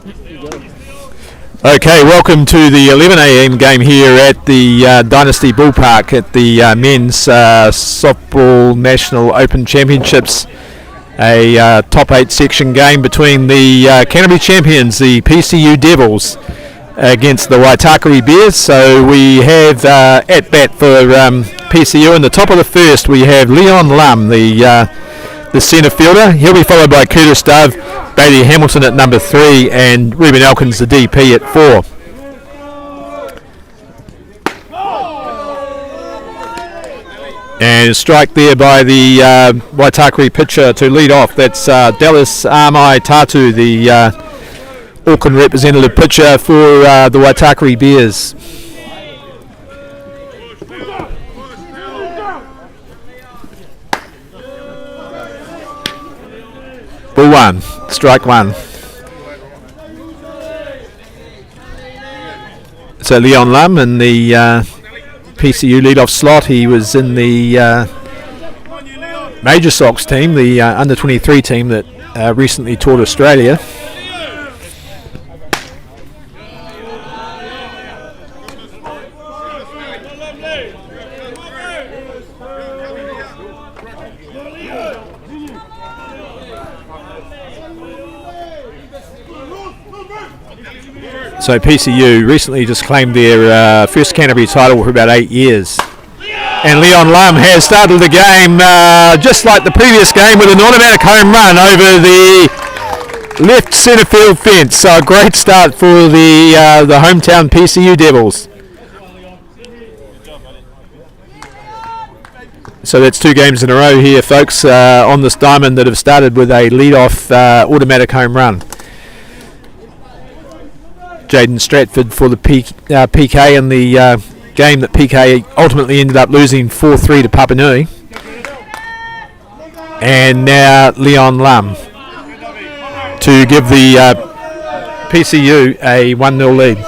Okay, welcome to the 11 a.m. game here at the Dynasty Ballpark at the Men's Softball National Open Championships. A top 8 section game between the Canterbury champions, the PCU Devils, against the Waitakere Bears. So we have at bat for PCU. In the top of the first, we have Leon Lum, the centre fielder. He'll be followed by Curtis Dove, Bailey Hamilton at number 3, and Ruben Elkins, the DP, at 4. And a strike there by the Waitakere pitcher to lead off. That's Dallas Amai Tatu, the Auckland representative pitcher for the Waitakere Bears. Ball 1, strike 1. So Leon Lum in the PCU leadoff slot. He was in the Major Sox team, the under 23 team that recently toured Australia. So PCU recently just claimed their first Canterbury title for about 8 years. And Leon Lum has started the game just like the previous game with an automatic home run over the left centre field fence. So a great start for the hometown PCU Devils. So that's 2 games in a row here, folks, on this diamond that have started with a lead-off automatic home run. Jaden Stratford for the PK in the game that PK ultimately ended up losing 4-3 to Papanui. And now Leon Lum to give the PCU a 1-0 lead.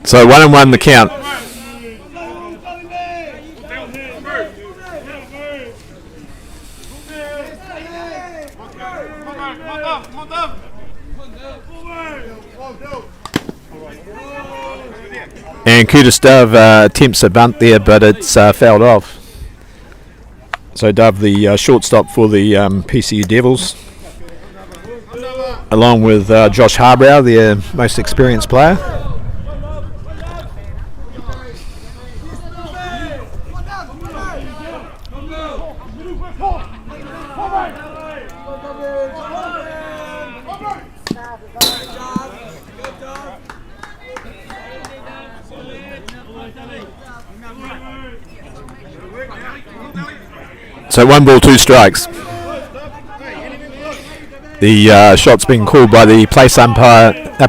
So 1-1 the count. And Curtis Dove attempts a bunt there, but it's fouled off. So Dove, the shortstop for the PCU Devils, along with Josh Harbrow, their most experienced player. So 1 ball, 2 strikes. The shot's being called by the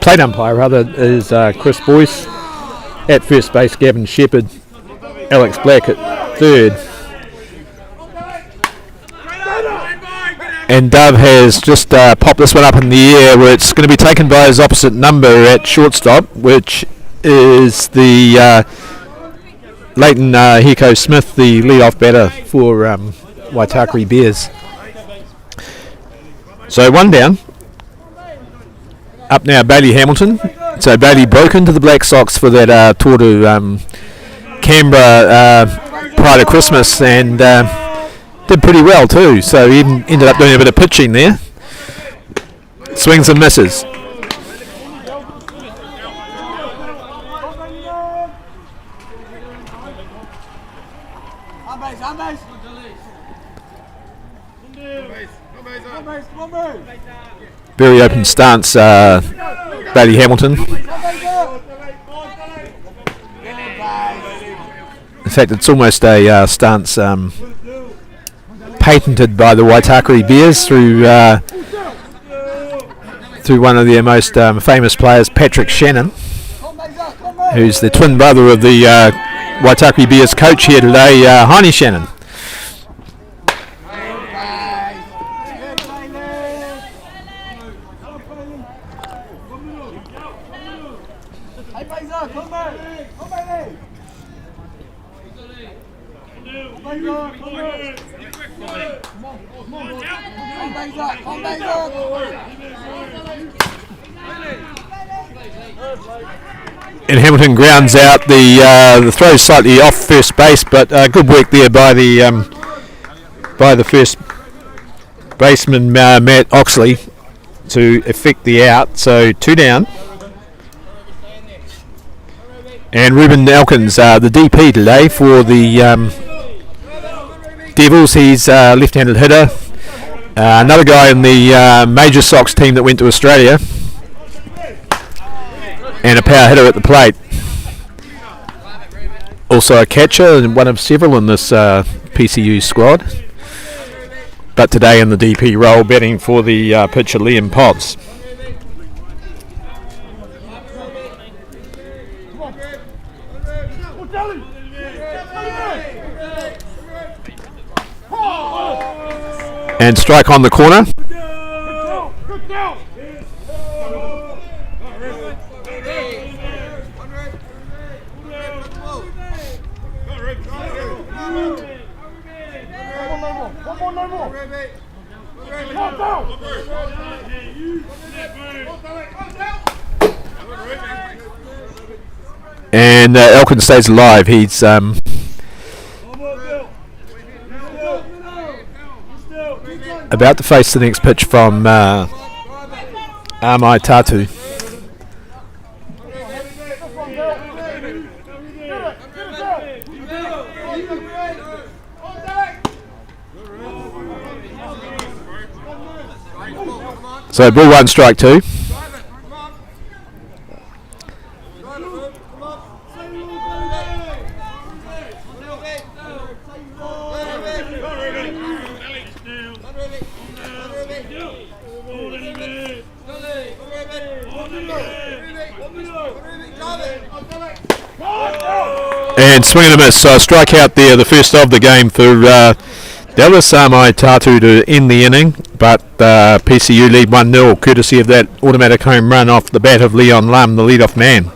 plate umpire is Chris Boyce. At first base, Gavin Shepherd, Alex Black at third. And Dove has just popped this one up in the air, where it's going to be taken by his opposite number at shortstop, which is the Leighton Hiko Smith, the leadoff batter for Waitakere Bears. So 1 down. Up now Bailey Hamilton. So Bailey broke into the Black Sox for that tour to Canberra prior to Christmas, and did pretty well too. So he ended up doing a bit of pitching there. Swings and misses. Very open stance, Bailey Hamilton. In fact, it's almost a stance patented by the Waitakere Bears through to one of their most famous players, Patrick Shannon, who's the twin brother of the Waitakere Bears coach here today, Heine Shannon. And Hamilton grounds out the throw slightly off first base, but good work there by the first baseman Matt Oxley to effect the out. So 2 down. And Ruben Elkins, the DP today for the Devils. He's a left-handed hitter. Another guy in the Major Sox team that went to Australia. And a power hitter at the plate. Also a catcher, and one of several in this PCU squad. But today in the DP role, batting for the pitcher Liam Potts. And strike on the corner. And Elkin stays alive. He's about to face the next pitch from Amai Tatu. So ball 1, strike 2. And swing and a miss. So a strikeout there, the first of the game for Dallas Amai Tatu to end the inning, but PCU lead 1-0 courtesy of that automatic home run off the bat of Leon Lam, the leadoff man.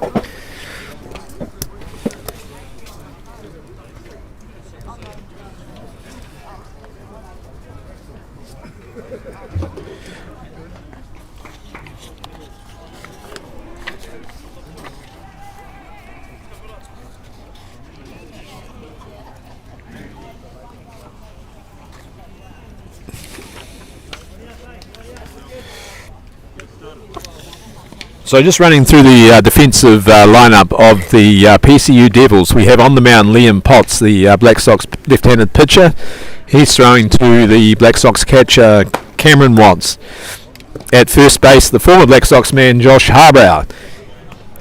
So just running through the defensive lineup of the PCU Devils, we have on the mound Liam Potts, the Black Sox left-handed pitcher. He's throwing to the Black Sox catcher Cameron Watts. At first base, the former Black Sox man Josh Harbrow.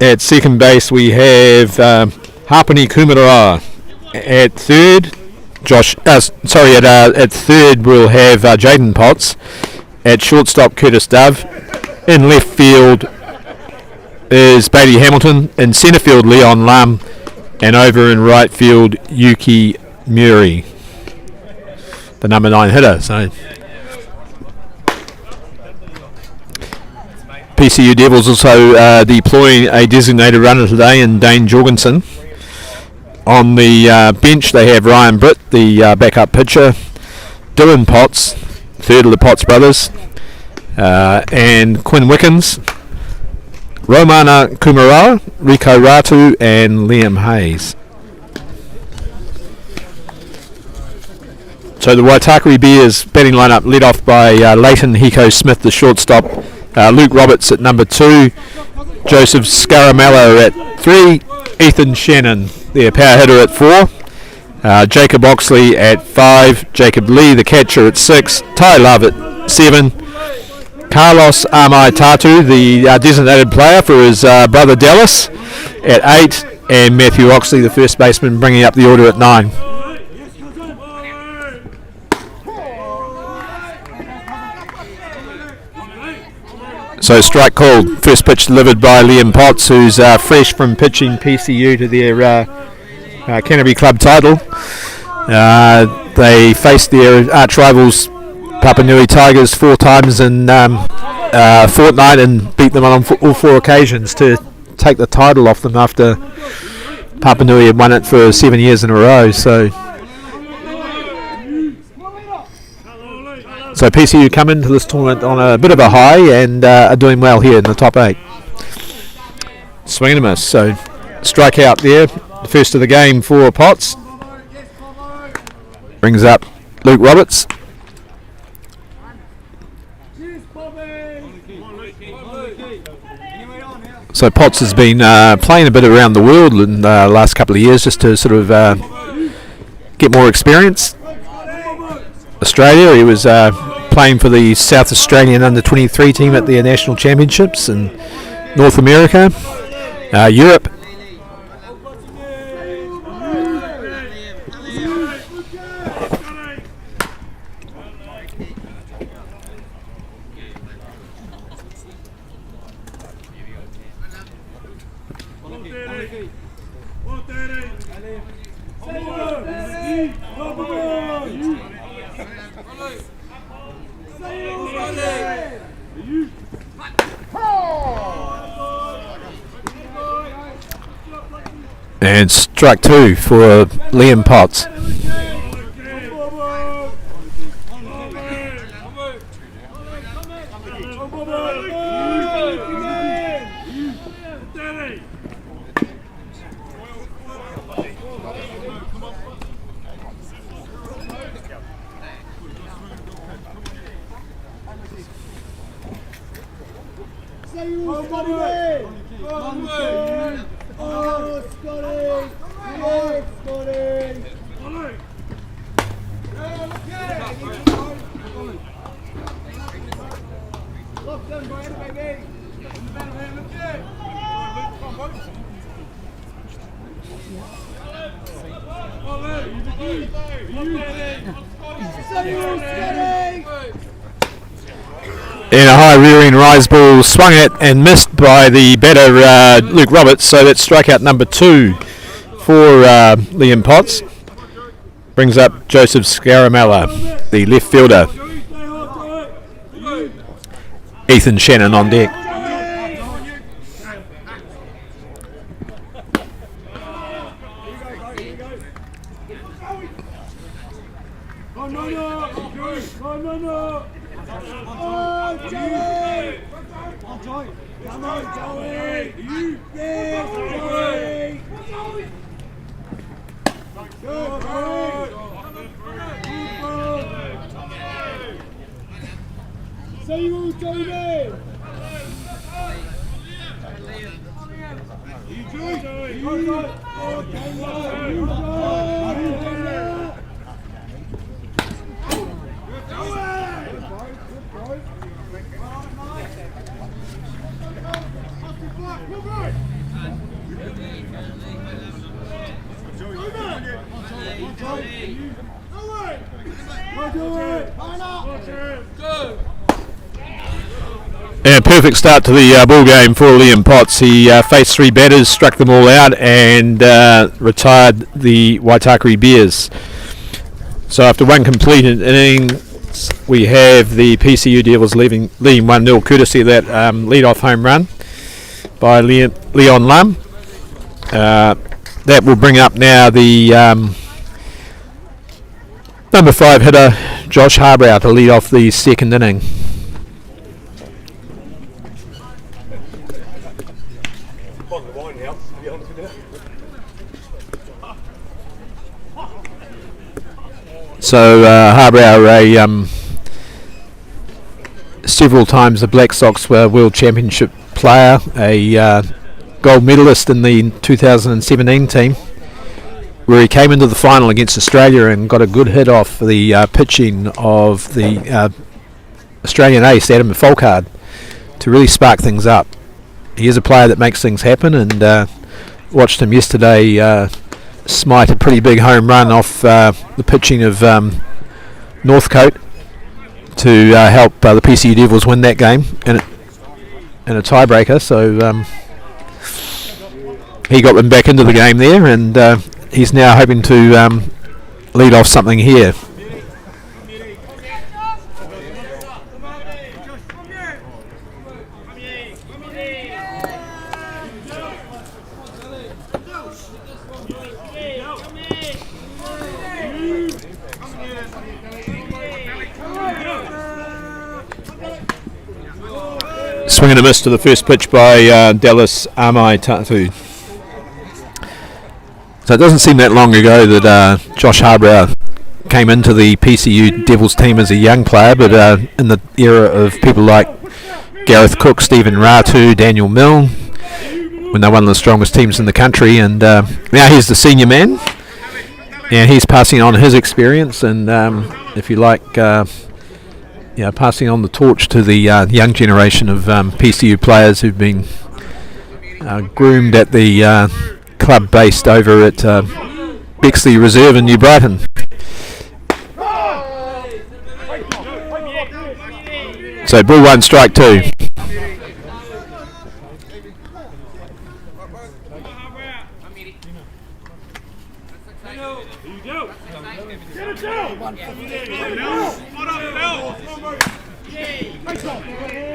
At second base, we have Hapani Kumarawa. At third, at third we'll have Jaden Potts. At shortstop, Curtis Dove. In left field is Bailey Hamilton. In centre field, Leon Lam. And over in right field, Yuki Muri, the number 9 hitter. So PCU Devils also deploying a designated runner today in Dane Jorgensen. On the bench they have Ryan Britt, the backup pitcher, Dylan Potts, third of the Potts brothers, and Quinn Wickens, Romana Kumarawa, Rico Ratu, and Liam Hayes. So the Waitakere Bears batting lineup led off by Leighton Hiko Smith, the shortstop, Luke Roberts at number 2, Joseph Scaramello at 3, Ethan Shannon, their power hitter, at 4, Jacob Oxley at 5, Jacob Lee, the catcher, at 6, Ty Love at 7, Carlos Amai Tatu, the designated player for his brother Dallas, at 8, and Matthew Oxley, the first baseman, bringing up the order at 9. So strike called. First pitch delivered by Liam Potts, who's fresh from pitching PCU to their Canterbury club title. They faced their arch rivals Papua Nui Tigers 4 times in fortnight and beat them on all 4 occasions to take the title off them after Papua Nui had won it for 7 years in a row. So PCU come into this tournament on a bit of a high and are doing well here in the top 8. Swing and a miss. So strike out there. The first of the game for Potts. Brings up Luke Roberts. So Potts has been playing a bit around the world in the last couple of years just to sort of get more experience. Australia, he was playing for the South Australian under-23 team at the National Championships in North America, Europe. And strike 2 for Liam Potts. And a high rearing rise ball swung at and missed by the batter Luke Roberts, so that's strikeout number 2 for Liam Potts. Brings up Joseph Scaramella, the left fielder. Ethan Shannon on deck. And a perfect start to the ball game for Liam Potts. He faced 3 batters, struck them all out, and retired the Waitakere Bears. So after one completed inning, we have the PCU Devils leading 1-0, courtesy of that lead-off home run by Leon Lum. That will bring up now the number 5 hitter, Josh Harbrow, to lead off the second inning. So Harbrow, several times the Black Sox World Championship player, a gold medalist in the 2017 team, where he came into the final against Australia and got a good hit off the pitching of the Australian ace, Adam Folkard, to really spark things up. He is a player that makes things happen, and watched him yesterday smite a pretty big home run off the pitching of Northcote to help the PCU Devils win that game, and in a tiebreaker, so he got them back into the game there, and he's now hoping to lead off something here. Swing and a miss to the first pitch by Dallas Amai Tatu. So it doesn't seem that long ago that Josh Harbrow came into the PCU Devils team as a young player, but in the era of people like Gareth Cook, Stephen Ratu, Daniel Mill, when they're one of the strongest teams in the country, and now he's the senior man, and he's passing on his experience, and if you like, passing on the torch to the young generation of PCU players who've been groomed at the club based over at Bexley Reserve in New Brighton. So ball 1, strike 2.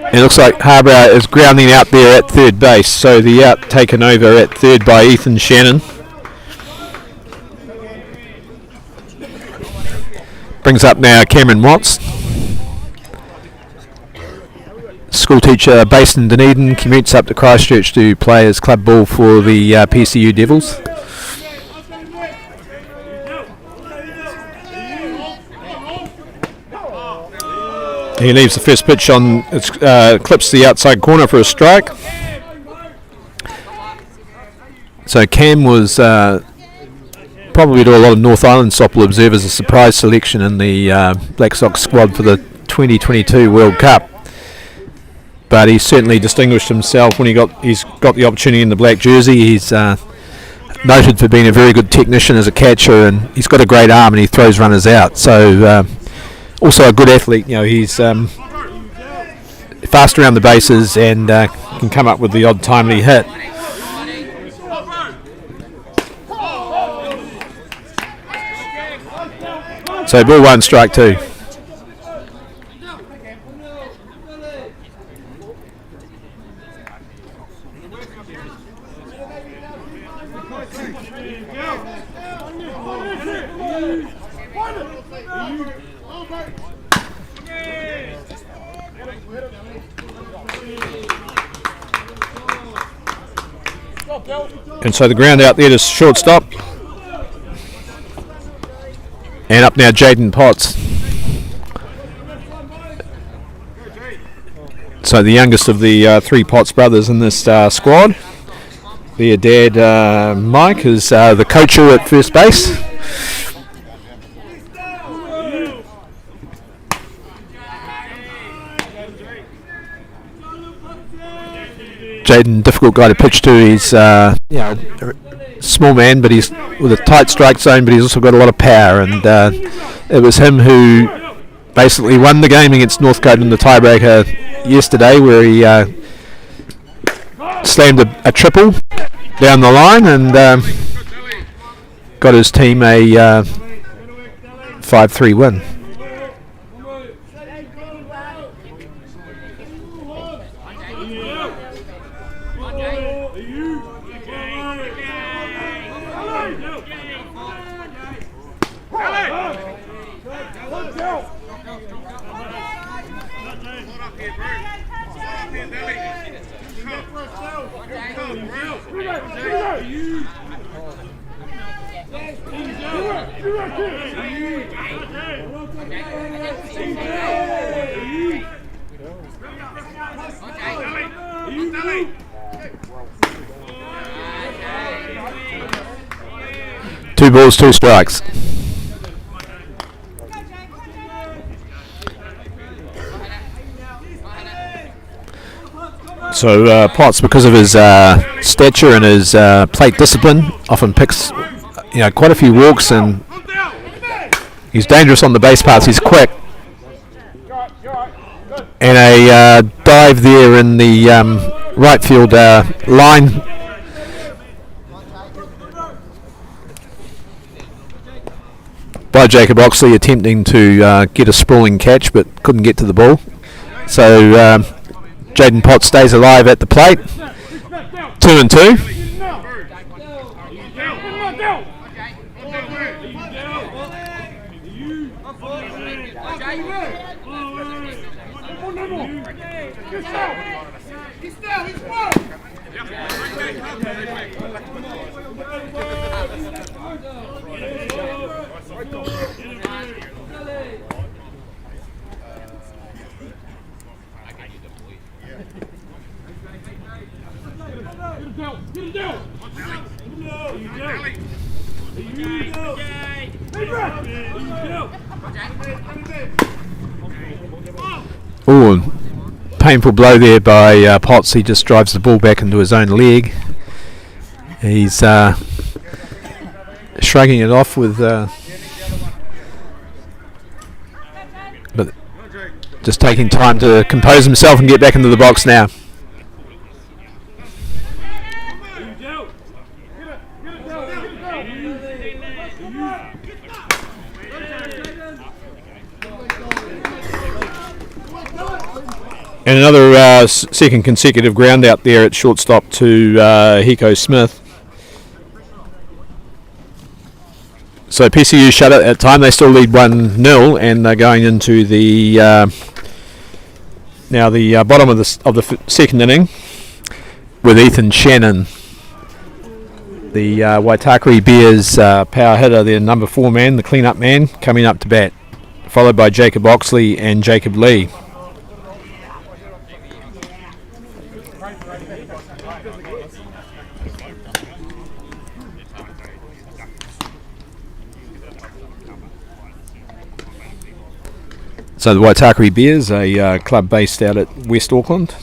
It looks like Harbrow is grounding out there at third base, so the out taken over at third by Ethan Shannon. Brings up now Cameron Watts, school teacher based in Dunedin, commutes up to Christchurch to play as club ball for the PCU Devils. He leaves the first pitch on, clips the outside corner for a strike. So Cam was probably to a lot of North Island softball observers a surprise selection in the Black Sox squad for the 2022 World Cup. But he certainly distinguished himself when he's got the opportunity in the black jersey. He's noted for being a very good technician as a catcher, and he's got a great arm and he throws runners out. So also a good athlete. He's fast around the bases and can come up with the odd timely hit. So ball 1, strike 2. And so the ground out there to shortstop. And up now Jaden Potts. So the youngest of the 3 Potts brothers in this squad. Their dad, Mike, is the coacher at first base. Jaden, difficult guy to pitch to. He's a small man, but he's with a tight strike zone, but he's also got a lot of power, and it was him who basically won the game against Northcote in the tiebreaker yesterday, where he slammed a triple down the line and got his team a 5-3 win. Two balls, 2 strikes. So Potts, because of his stature and his plate discipline, often picks quite a few walks, and he's dangerous on the base paths. He's quick, And a dive there in the right field line. By Jacob Oxley, attempting to get a sprawling catch, but couldn't get to the ball. So Jaden Potts stays alive at the plate. 2-2. Oh, painful blow there by Potts. He just drives the ball back into his own leg. He's shrugging it off with but just taking time to compose himself and get back into the box now. And another second consecutive ground out there at shortstop to Hiko Smith. So PCU shut it at time. They still lead 1-0, and they're going into the now the bottom of the second inning with Ethan Shannon, the Waitakere Bears power hitter, their number 4 man, the clean-up man, coming up to bat, followed by Jacob Oxley and Jacob Lee. So the Waitakere Bears, a club based out at West Auckland,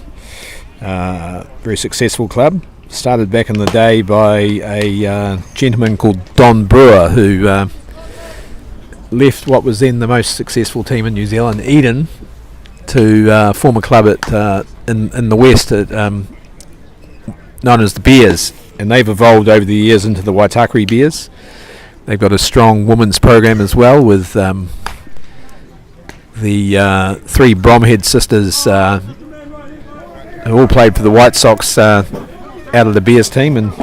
very successful club. Started back in the day by a gentleman called Don Brewer, who left what was then the most successful team in New Zealand, Eden, to form a club at in the West known as the Bears, and they've evolved over the years into the Waitakere Bears. They've got a strong women's program as well, with the 3 Bromhead sisters who all played for the White Sox out of the Bears team, and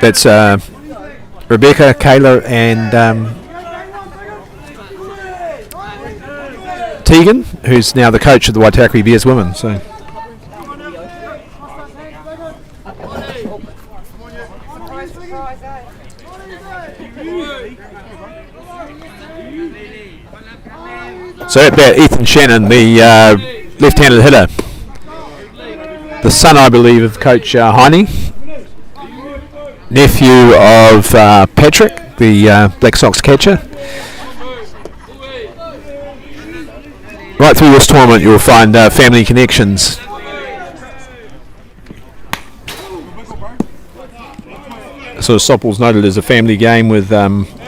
that's Rebecca, Kayla and Tegan, who's now the coach of the Waitakere Bears women. So at bat, Ethan Shannon, the left-handed hitter, the son, I believe, of Coach Heine, nephew of Patrick, the Black Sox catcher. Right through this tournament, you'll find family connections. So Soppel's noted as a family game with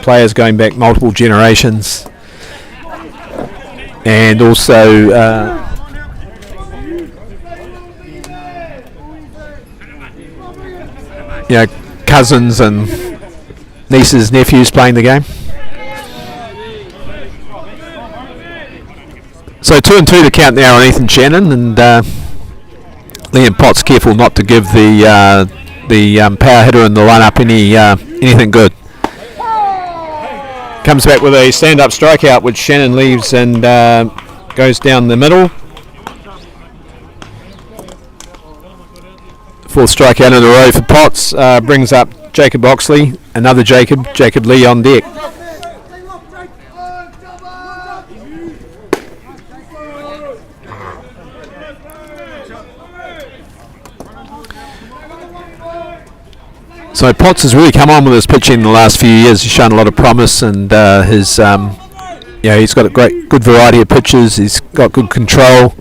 players going back multiple generations. And also cousins and nieces, nephews playing the game. So 2-2 to count now on Ethan Shannon, and Liam Potts careful not to give the power hitter in the lineup anything good. Comes back with a stand-up strikeout, which Shannon leaves and goes down the middle. 4th strikeout in a row for Potts. Brings up Jacob Oxley, another Jacob Lee on deck. So Potts has really come on with his pitching in the last few years. He's shown a lot of promise, and he's got a good variety of pitches. He's got good control,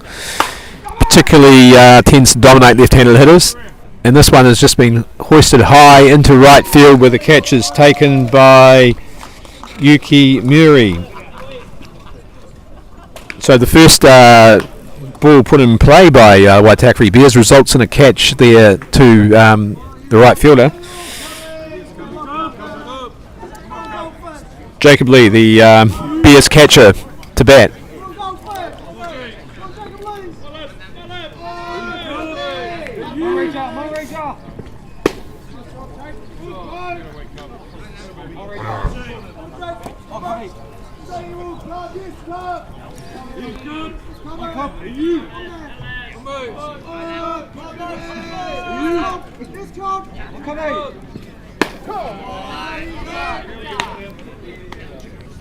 particularly tends to dominate left-handed hitters. And this one has just been hoisted high into right field, where the catch is taken by Yuki Muri. So the first ball put in play by Waitakere Bears results in a catch there to the right fielder. Jacob Lee, the Bears catcher, to bat.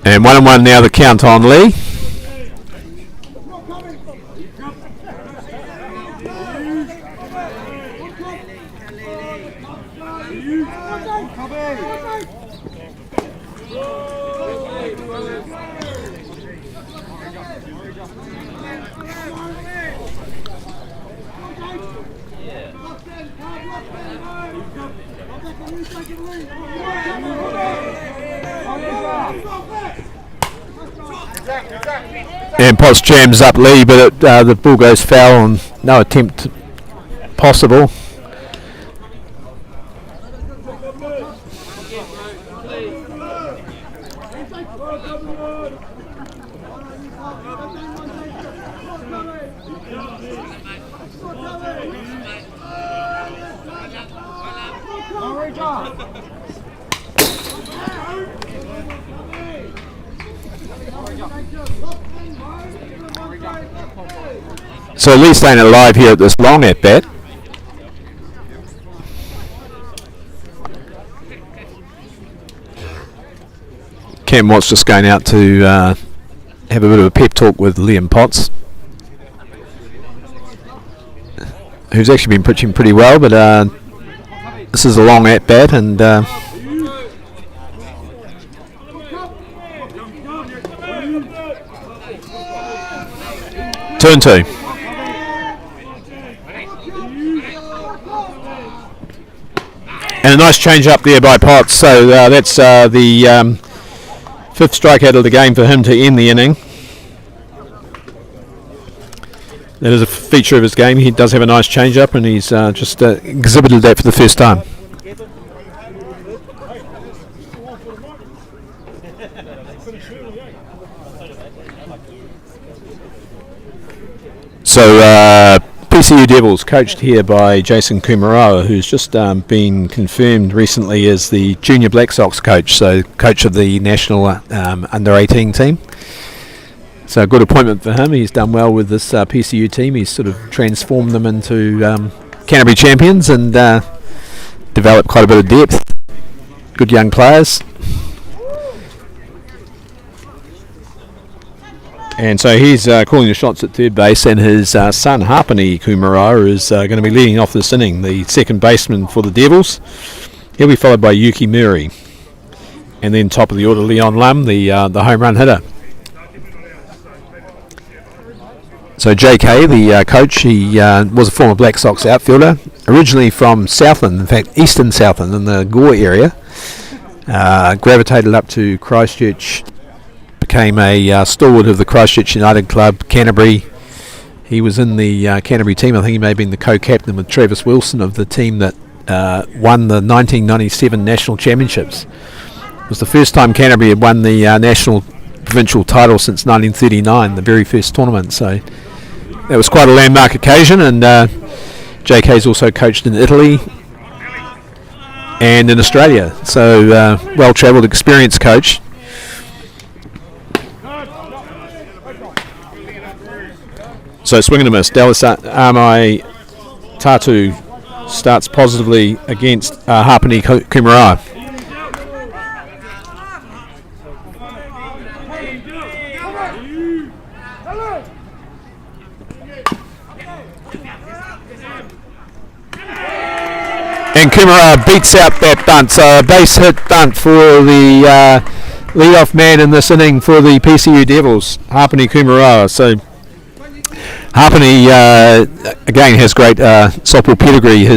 And 1-1 now, the count on Lee. And Potts jams up Lee, but the ball goes foul and no attempt possible. So Lee staying alive here at this long at bat. Cam Watts just going out to have a bit of a pep talk with Liam Potts, who's actually been pitching pretty well, but this is a long at bat and 2-2. And a nice change up there by Potts, so that's the fifth strikeout of the game for him to end the inning. That is a feature of his game. He does have a nice change up, and he's just exhibited that for the first time. So PCU Devils, coached here by Jason Kumarawa, who's just been confirmed recently as the Junior Black Sox coach, so coach of the national under-18 team. So a good appointment for him. He's done well with this PCU team. He's sort of transformed them into Canterbury champions and developed quite a bit of depth. Good young players. And so he's calling the shots at third base, and his son Hapani Kumarawa is going to be leading off this inning, the second baseman for the Devils. He'll be followed by Yuki Murray, and then top of the order Leon Lum, the home run hitter. So JK, the coach, he was a former Black Sox outfielder, originally from Southland, in fact eastern Southland in the Gore area. Gravitated up to Christchurch, became a stalwart of the Christchurch United Club, Canterbury. He was in the Canterbury team. I think he may have been the co-captain with Travis Wilson of the team that won the 1997 National Championships. It was the first time Canterbury had won the national provincial title since 1939, the very first tournament. So that was quite a landmark occasion, and JK's also coached in Italy and in Australia. So well-travelled, experienced coach. So swing and a miss. Dallas Amai Tatu starts positively against Hapani Kumarawa. And Kumarawa beats out that bunt. So a base hit bunt for the leadoff man in this inning for the PCU Devils, Hapani Kumarawa. So Hapani again has great softball pedigree.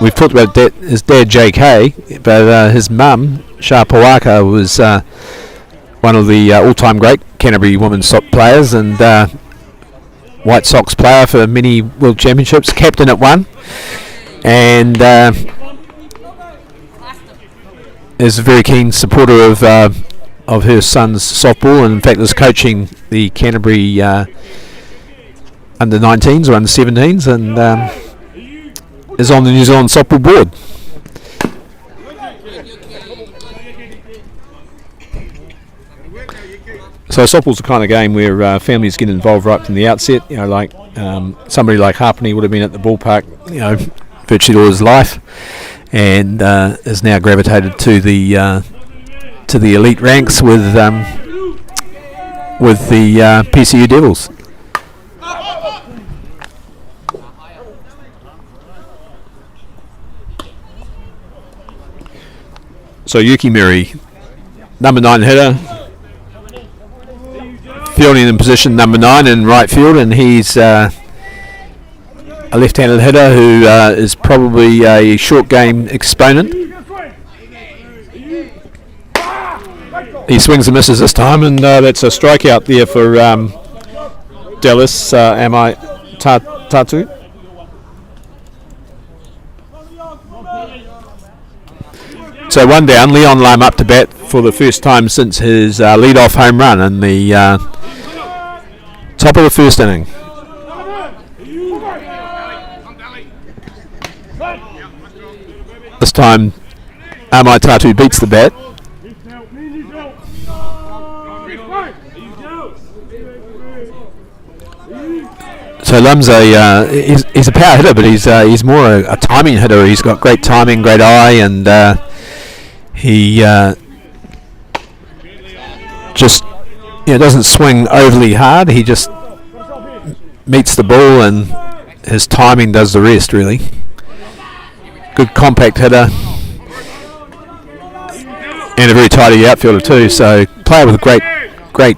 We've talked about his dad JK, but his mum Shah Pawaka was one of the all-time great Canterbury women's soccer players and White Sox player for many World Championships, captain at one, and is a very keen supporter of her son's softball, and in fact is coaching the Canterbury under-19s or under-17s, and is on the New Zealand softball board. So softball's the kind of game where families get involved right from the outset. You know, like somebody like Harpenny would have been at the ballpark, you know, virtually all his life, and is now gravitated to the elite ranks with the PCU Devils. So Yuki Miri, number 9 hitter, fielding in position number 9 in right field, and he's a left-handed hitter who is probably a short game exponent. He swings and misses this time, and that's a strikeout there for Dallas Amai Tatu. So one down, Leon Lam up to bat for the first time since his lead-off home run in the top of the first inning. This time, Amai Tatu beats the bat. So Lam's he's a power hitter, but he's more a timing hitter. He's got great timing, great eye, and he just doesn't swing overly hard. He just meets the ball, and his timing does the rest, really. Good compact hitter, and a very tidy outfielder too. So player with great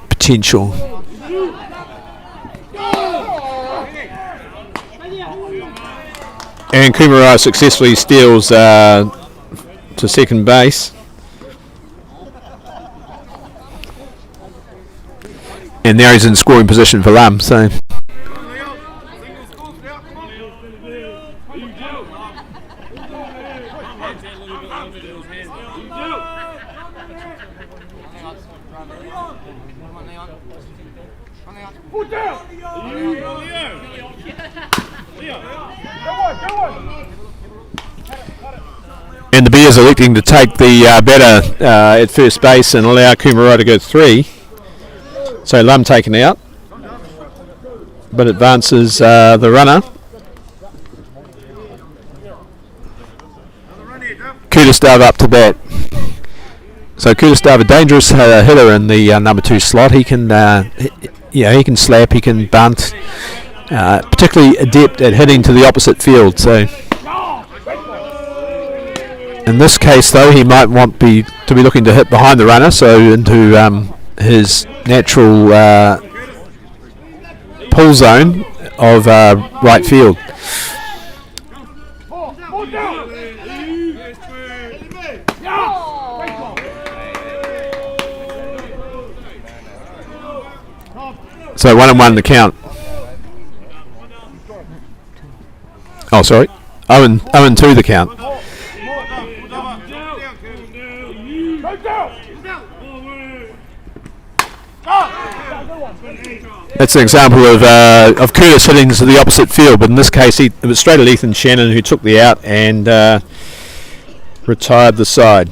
potential. And Kumara successfully steals to second base. And now he's in scoring position for Lam. So and the Bears are electing to take the batter at first base and allow Kumara to go 3. So Lum taken out, but advances the runner. Kudistav up to bat. So Kudistav, a dangerous hitter in the number 2 slot. He can, he can slap, he can bunt. Particularly adept at hitting to the opposite field. So in this case, though, he might want to be looking to hit behind the runner, so into his natural pull zone of right field. So 1-1 the count. Oh, sorry. 0-2 the count. That's an example of Curtis hitting to the opposite field, but in this case it was straight at Ethan Shannon who took the out and retired the side.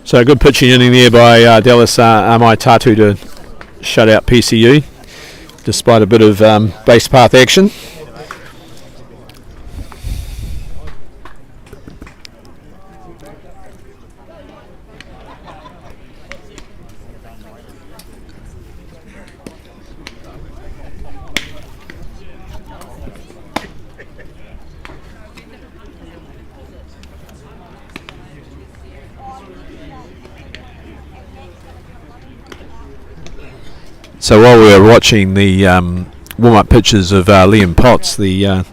So good pitching inning there by Dallas Amai Tatu to shut out PCU, despite a bit of base path action. So while we were watching the warm-up pitches of Liam Potts, the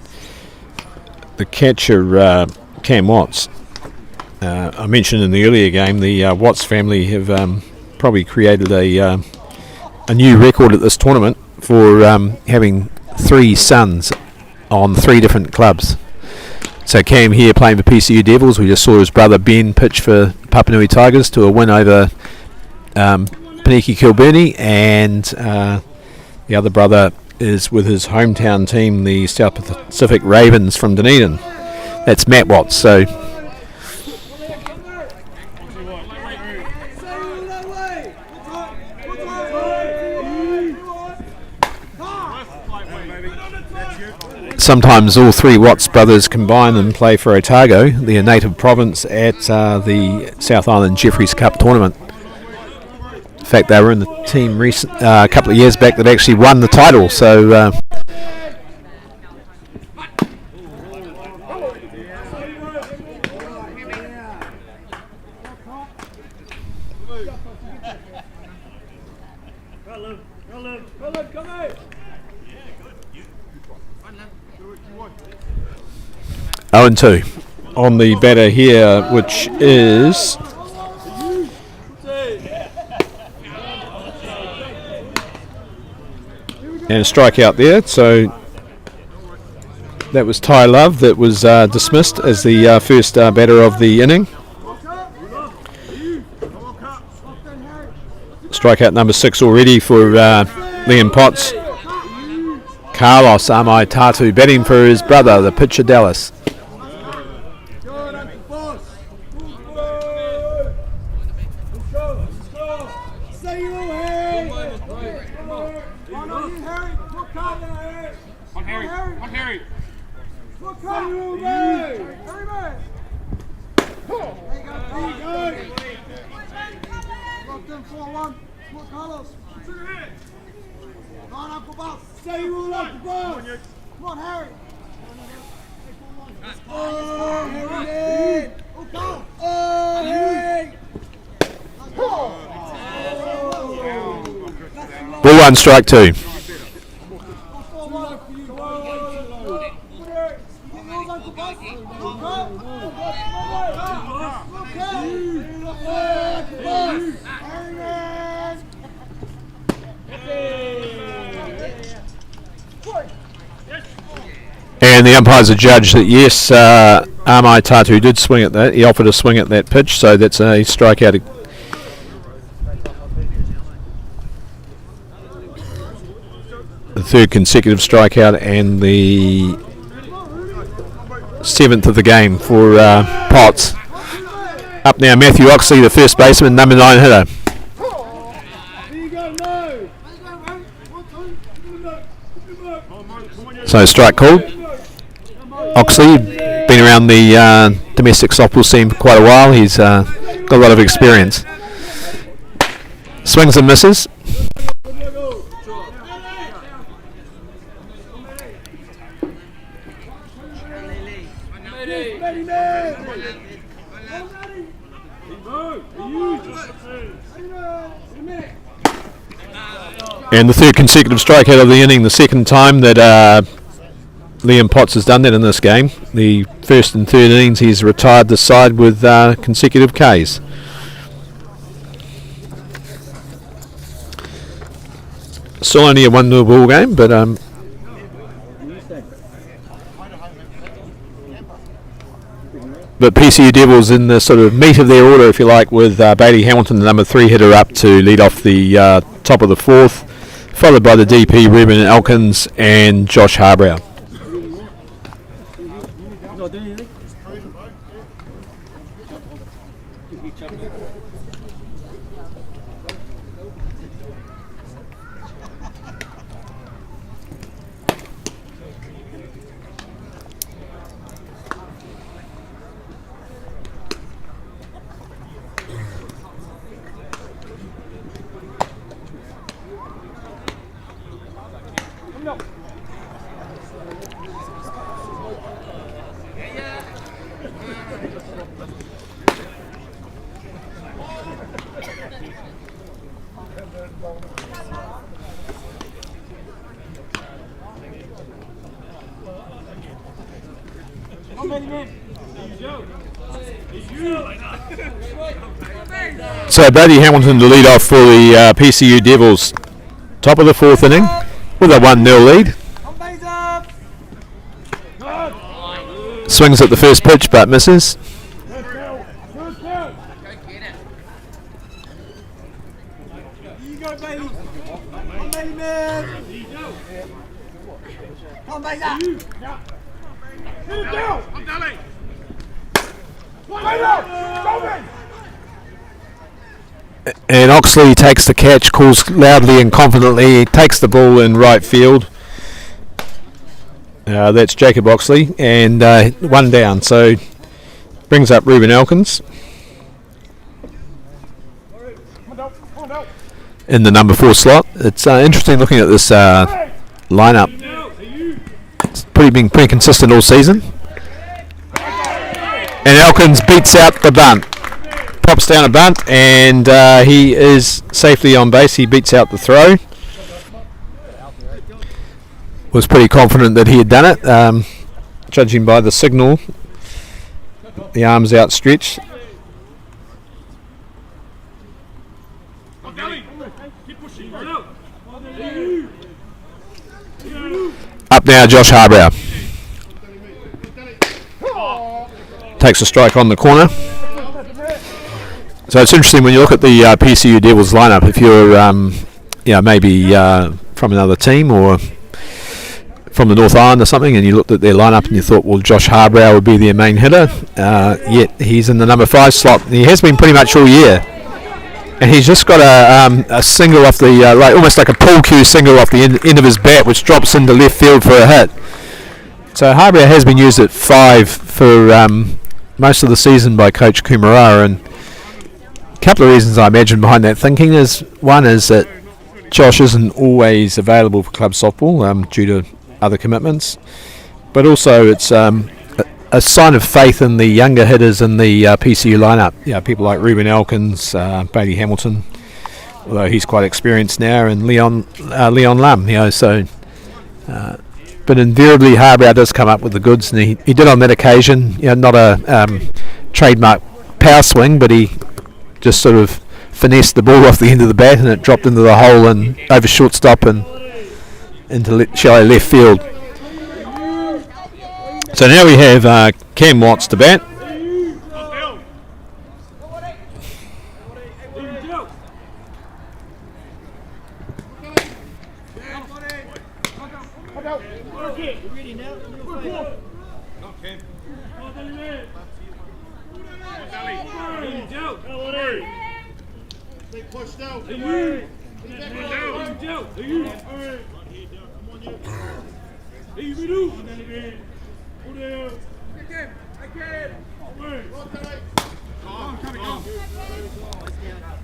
catcher Cam Watts I mentioned in the earlier game, the Watts family have probably created a new record at this tournament for having 3 sons on 3 different clubs. So Cam here playing for PCU Devils. We just saw his brother Ben pitch for Papanui Tigers to a win over Paniki Kilbirnie, and the other brother is with his hometown team, the South Pacific Ravens from Dunedin. That's Matt Watts. So sometimes all 3 Watts brothers combine and play for Otago, their native province, at the South Island Jeffreys Cup tournament. In fact, they were in the team a couple of years back that actually won the title. So Oh and 2 on the batter here, which is and a strikeout there. So that was Ty Love that was dismissed as the first batter of the inning. Strikeout number 6 already for Liam Potts. Carlos Amai Tatu batting for his brother, the pitcher Dallas. Ball 1, strike 2. And the umpires adjudged that yes, Amai Tatu did swing at that. He offered a swing at that pitch, so that's a strikeout. The 3rd consecutive strikeout and the 7th of the game for Potts. Up now, Matthew Oxley, the first baseman, number 9 hitter. So strike called. Oxley, been around the domestic softball scene for quite a while. He's got a lot of experience. Swings and misses. And the 3rd consecutive strikeout of the inning, the 2nd time that Liam Potts has done that in this game. The 1st and 3rd innings, he's retired the side with consecutive Ks. Still only a 1-0 ball game, but PCU Devils in the sort of meat of their order, if you like, with Bailey Hamilton, the number 3 hitter, up to lead off the top of the 4th, followed by the DP Ruben Elkins and Josh Harbrow. So Brady Hamilton to lead off for the PCU Devils. Top of the fourth inning with a 1-0 lead. Swings at the first pitch but misses. And Oxley takes the catch, calls loudly and confidently, takes the ball in right field. That's Jacob Oxley, and one down, so brings up Ruben Elkins in the number 4 slot. It's interesting looking at this lineup. It's been pretty consistent all season. And Elkins beats out the bunt. Pops down a bunt, and he is safely on base. He beats out the throw. Was pretty confident that he had done it, judging by the signal. The arms outstretched. Up now, Josh Harbrow. Takes a strike on the corner. So it's interesting when you look at the PCU Devils lineup. If you're, maybe from another team or from the North Island or something, and you looked at their lineup and you thought, well, Josh Harbrow would be their main hitter. Yet he's in the number 5 slot. He has been pretty much all year, and he's just got a single off the almost like a pull cue single off the end of his bat, which drops into left field for a hit. So Harbrow has been used at 5 for most of the season by Coach Kumara, and a couple of reasons I imagine behind that thinking is, one is that Josh isn't always available for club softball due to other commitments, but also it's a sign of faith in the younger hitters in the PCU lineup. People like Ruben Elkins, Brady Hamilton, although he's quite experienced now, and Leon Lum. But invariably Harbrow does come up with the goods, and he did on that occasion. Not a trademark power swing, but he just sort of finessed the ball off the end of the bat, and it dropped into the hole and over shortstop and into shallow left field. So now we have Cam Watts to bat.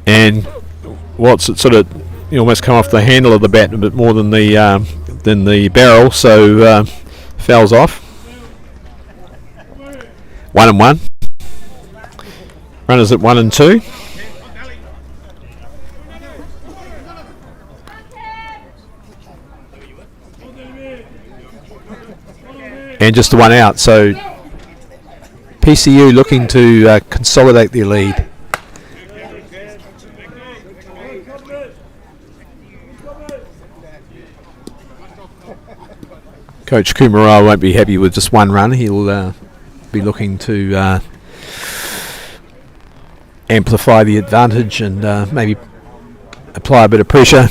And Watts it sort of almost come off the handle of the bat a bit more than the barrel, so fouls off. 1-1. Runners at 1 and 2. And just the one out, so PCU looking to consolidate their lead. Coach Kumara won't be happy with just one run. He'll be looking to amplify the advantage and maybe apply a bit of pressure.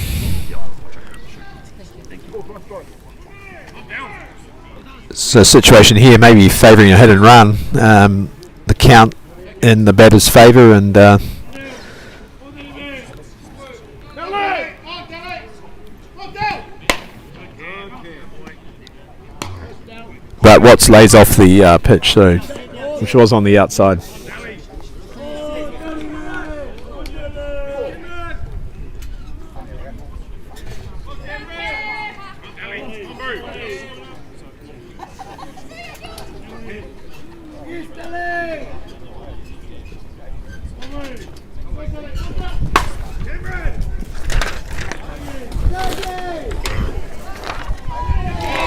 So situation here maybe favouring a hit and run. The count in the batter's favour, and but Watts lays off the pitch, so which was on the outside.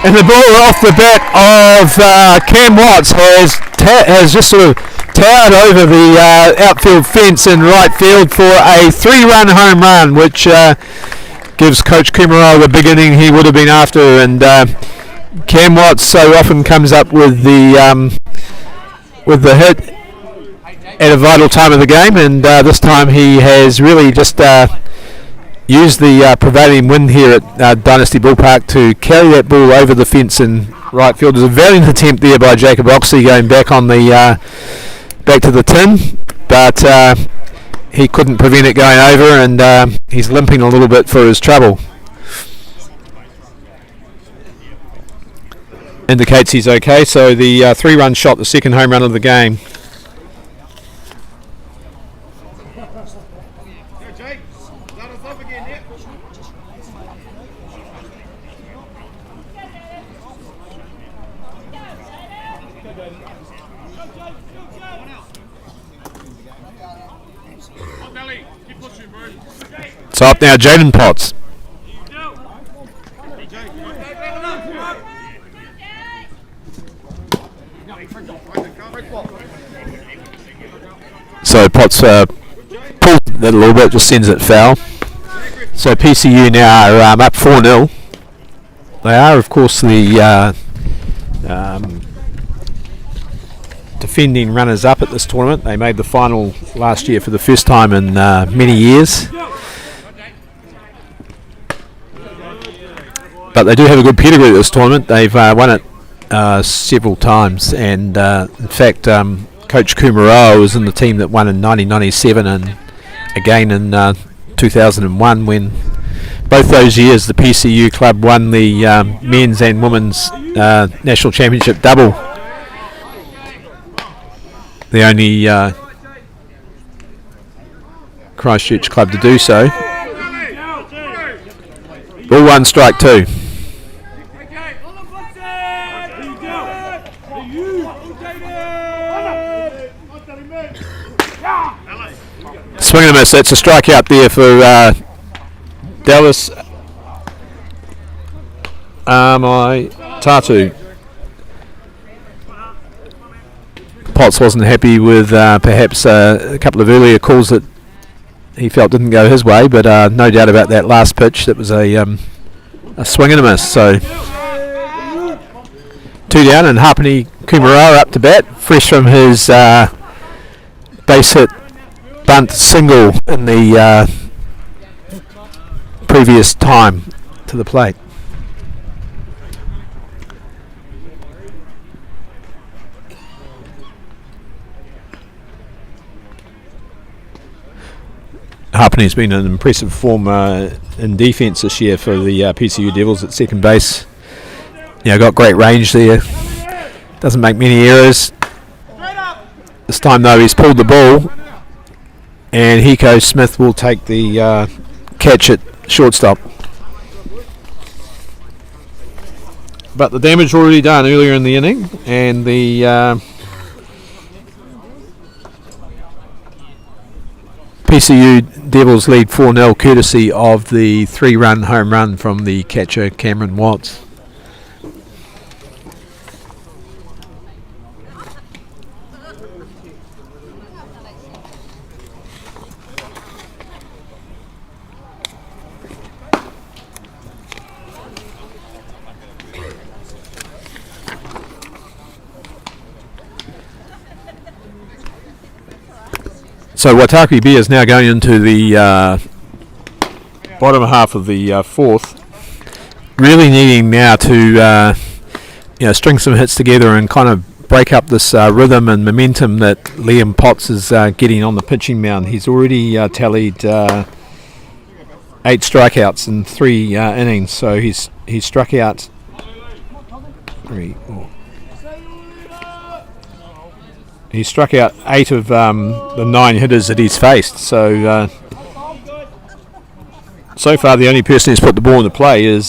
And the ball off the bat of Cam Watts has just sort of towered over the outfield fence in right field for a 3-run home run, which gives Coach Kumaro the beginning he would have been after. And Cam Watts so often comes up with the hit at a vital time of the game, and this time he has really just used the prevailing wind here at Dynasty Ballpark to carry that ball over the fence in right field. There's a valiant attempt there by Jacob Oxley going back on the back to the tin, but he couldn't prevent it going over, and he's limping a little bit for his trouble. Indicates he's okay, so the 3-run shot, the second home run of the game. So up now, Jaden Potts. So Potts pulls it a little bit, just sends it foul. So PCU now are up 4-0. They are, of course, the defending runners-up at this tournament. They made the final last year for the first time in many years. But they do have a good pedigree at this tournament. They've won it several times, and in fact Coach Kumaro was in the team that won in 1997 and again in 2001, when both those years the PCU club won the men's and women's national championship double. The only Christchurch club to do so. Ball 1, strike 2. Swing and a miss. That's a strikeout there for Dallas Tatu. Potts wasn't happy with perhaps a couple of earlier calls that he felt didn't go his way, but no doubt about that last pitch. That was a swing and a miss. So 2 down, and Hapani Kumaro up to bat, fresh from his base hit bunt single in the previous time to the plate. Hapani's been in impressive form in defence this year for the PCU Devils at second base. Got great range there. Doesn't make many errors. This time though he's pulled the ball, and Hiko Smith will take the catch at shortstop. But the damage already done earlier in the inning, and the PCU Devils lead 4-0 courtesy of the 3-run home run from the catcher Cameron Watts. So Waitaki B is now going into the bottom half of the fourth, really needing now to string some hits together and kind of break up this rhythm and momentum that Liam Potts is getting on the pitching mound. He's already tallied 8 strikeouts in 3 innings, so he's struck out 3, 4. He struck out 8 of the 9 hitters that he's faced. So far, the only person who's put the ball in the play is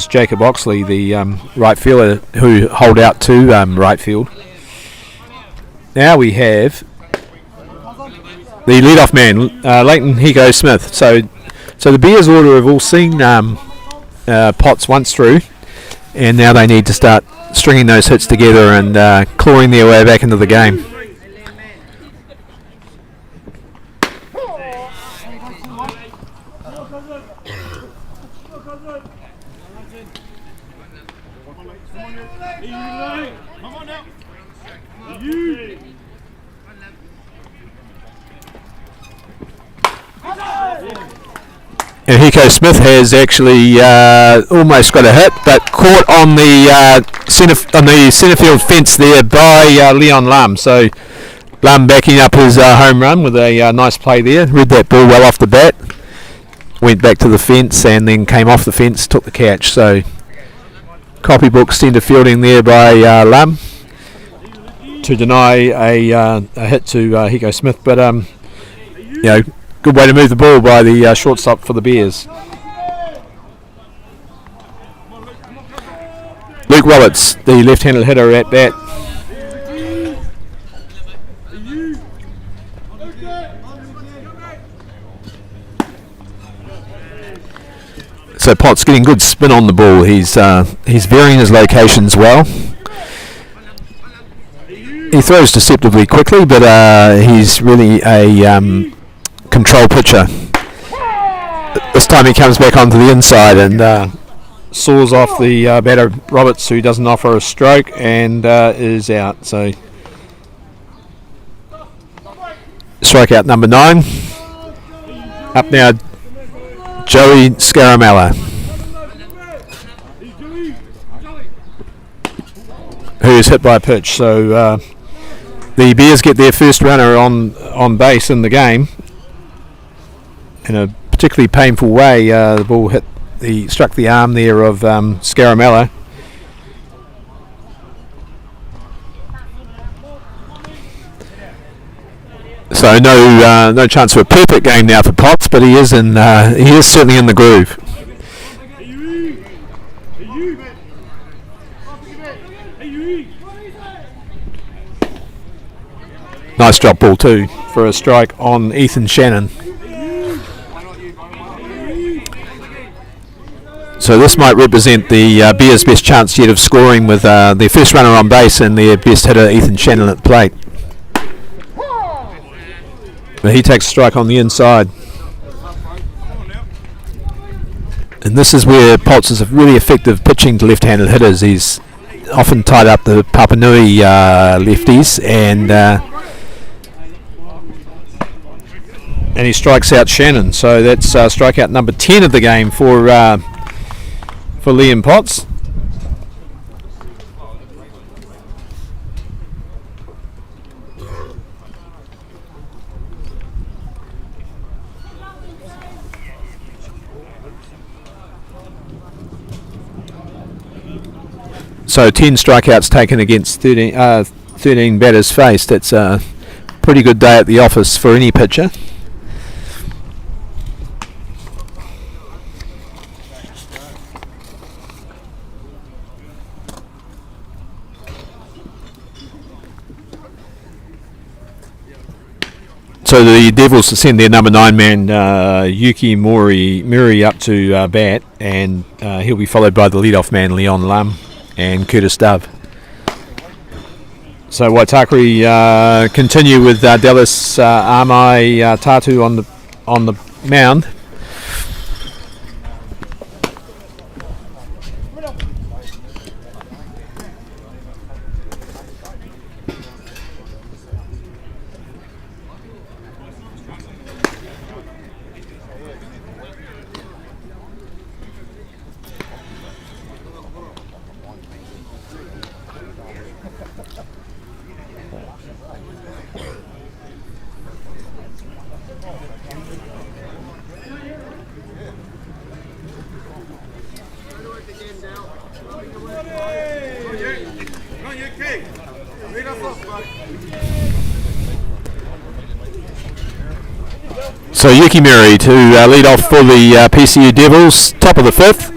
Jacob Oxley, the right fielder who holed out to right field. Now we have the leadoff man, Leighton Hiko Smith. So the Bears order have all seen Potts once through, and now they need to start stringing those hits together and clawing their way back into the game. And Hiko Smith has actually almost got a hit, but caught on the centre field fence there by Leon Lam. So Lam backing up his home run with a nice play there. Read that ball well off the bat. Went back to the fence and then came off the fence, took the catch. So copybook centre fielding there by Lam to deny a hit to Hiko Smith, but good way to move the ball by the shortstop for the Bears. Luke Willits, the left-handed hitter at bat. So Potts getting good spin on the ball. He's varying his locations well. He throws deceptively quickly, but he's really a control pitcher. This time he comes back onto the inside and saws off the batter Roberts, who doesn't offer a stroke, and is out. So strikeout number 9. Up now, Joey Scaramella, who is hit by a pitch. So the Bears get their first runner on base in the game in a particularly painful way. The ball struck the arm there of Scaramella. So no chance for a perfect game now for Potts, but he is certainly in the groove. Nice drop ball too for a strike on Ethan Shannon. So this might represent the Bears' best chance yet of scoring, with their first runner on base and their best hitter Ethan Shannon at the plate. But he takes a strike on the inside. And this is where Potts is really effective pitching to left-handed hitters. He's often tied up the Papua Nui lefties, and he strikes out Shannon. So that's strikeout number 10 of the game for Liam Potts. So 10 strikeouts taken against 13 batters faced. That's a pretty good day at the office for any pitcher. So the Devils send their number 9 man Yuki Muri up to bat, and he'll be followed by the leadoff man Leon Lam and Curtis Dove. So Waitakere continue with Dallas Amai Tatu on the mound. So Yuki Muri to lead off for the PCU Devils, top of the 5th.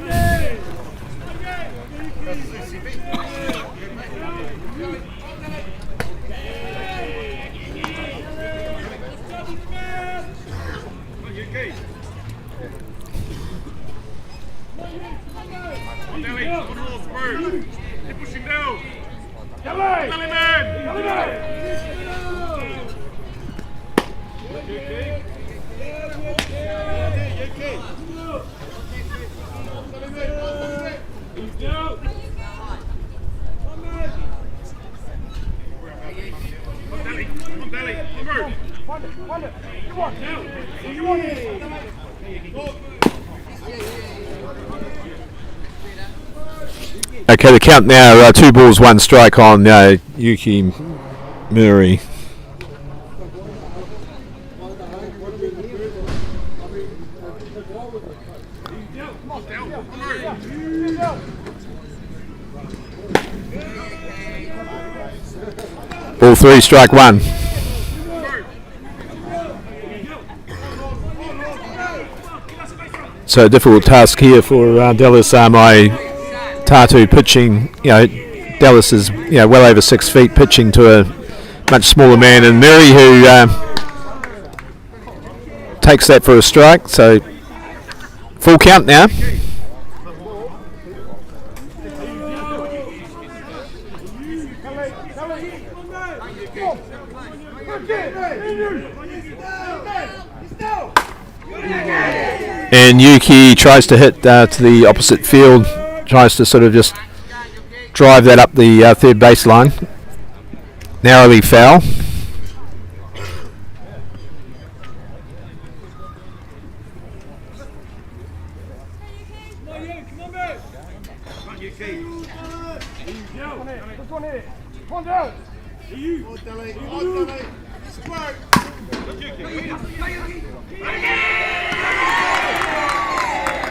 Okay, the count now, 2 balls, 1 strike on Yuki Murray. Ball 3, strike 1. So a difficult task here for Dallas. My Tatu pitching, Dallas is well over 6 feet, pitching to a much smaller man, and Murray who takes that for a strike. So full count now. And Yuki tries to hit to the opposite field, tries to sort of just drive that up the third baseline. Narrowly foul.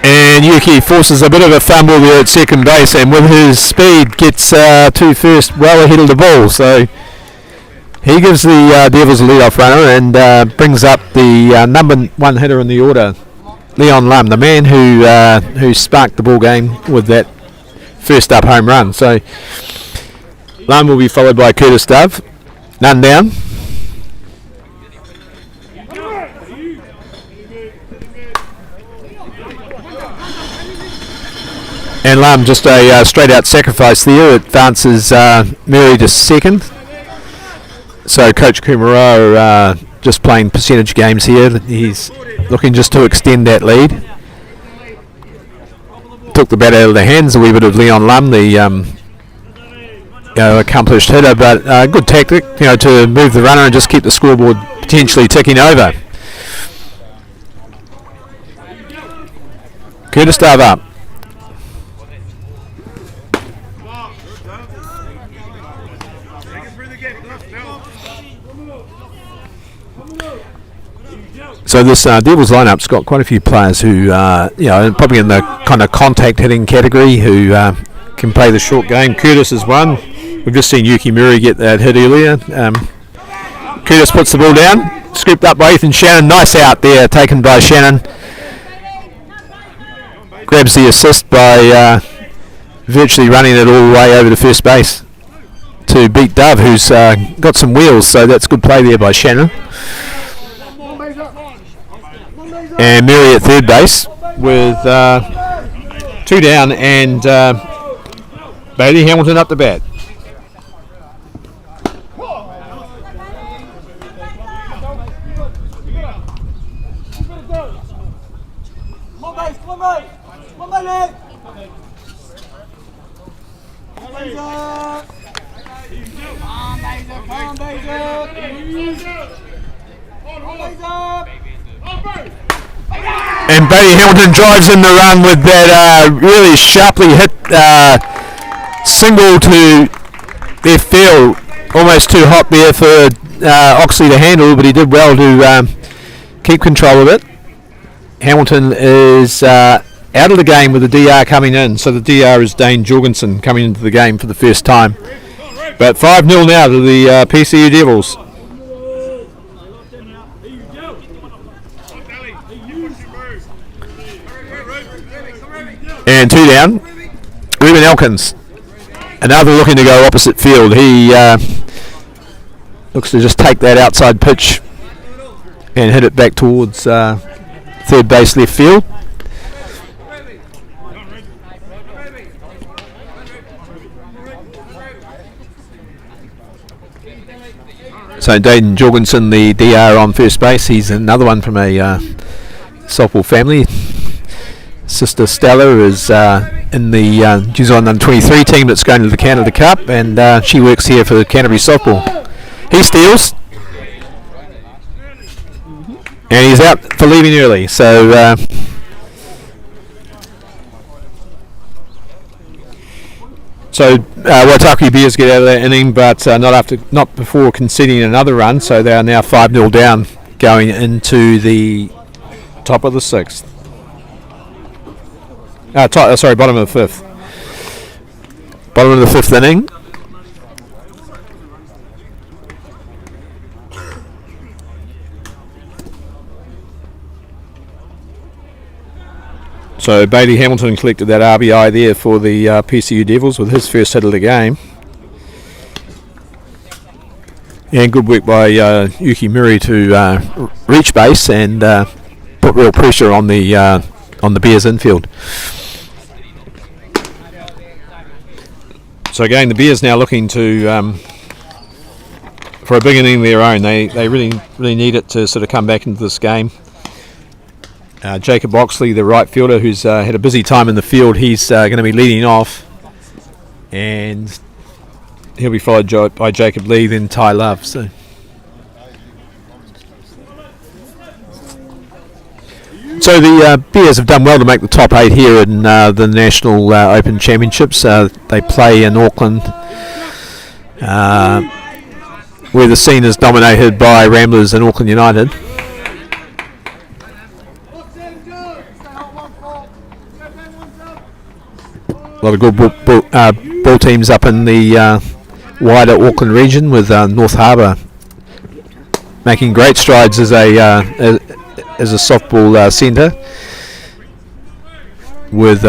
And Yuki forces a bit of a fumble there at second base, and with his speed gets to first well ahead of the ball. So he gives the Devils a lead-off runner and brings up the number 1 hitter in the order, Leon Lum, the man who sparked the ball game with that first up home run. So Lum will be followed by Curtis Dove. None down. And Lum, just a straight-out sacrifice there. Advances Murray to second. So Coach Kumaro just playing percentage games here. He's looking just to extend that lead. Took the bat out of the hands a wee bit of Leon Lum, the accomplished hitter, but good tactic, to move the runner and just keep the scoreboard potentially ticking over. Curtis Dove up. So this Devils lineup's got quite a few players who, probably in the kind of contact hitting category, who can play the short game. Curtis is one. We've just seen Yuki Murray get that hit earlier. Curtis puts the ball down, scooped up by Ethan Shannon. Nice out there, taken by Shannon. Grabs the assist by virtually running it all the way over to first base to beat Dove, who's got some wheels. So that's good play there by Shannon. And Murray at third base with 2 down, and Bailey Hamilton up the bat. And Bailey Hamilton drives in the run with that really sharply hit single to left field. Almost too hot there for Oxley to handle, but he did well to keep control of it. Hamilton is out of the game with the DR coming in, so the DR is Dane Jorgensen coming into the game for the first time. But 5-0 now to the PCU Devils. And 2 down. Ruben Elkins, another looking to go opposite field. He looks to just take that outside pitch and hit it back towards third base left field. So Dayton Jorgensen, the DR on first base. He's another one from a softball family. Sister Stella is in the New Zealand under-23 team that's going to the Canada Cup, and she works here for Canterbury Softball. He steals. And he's out for leaving early, so Waitakere Bears get out of that inning, but not before conceding another run, so they are now 5-0 down going into the top of the sixth. Bottom of the fifth. Bottom of the fifth inning. So Bailey Hamilton collected that RBI there for the PCU Devils with his first hit of the game. And good work by Yuki Muri to reach base and put real pressure on the Bears infield. So again, the Bears now looking to for a big inning of their own. They really need it to sort of come back into this game. Jacob Oxley, the right fielder, who's had a busy time in the field, he's going to be leading off, and he'll be followed by Jacob Lee, then Ty Love. So the Bears have done well to make the top 8 here in the National Open Championships. They play in Auckland, where the scene is dominated by Ramblers and Auckland United. A lot of good ball teams up in the wider Auckland region, with North Harbour making great strides as a softball centre, with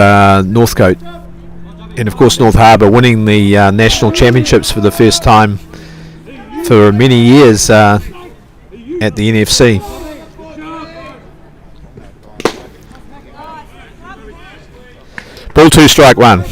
Northcote, and of course North Harbour winning the national championships for the first time for many years at the NFC. Ball 2, strike 1.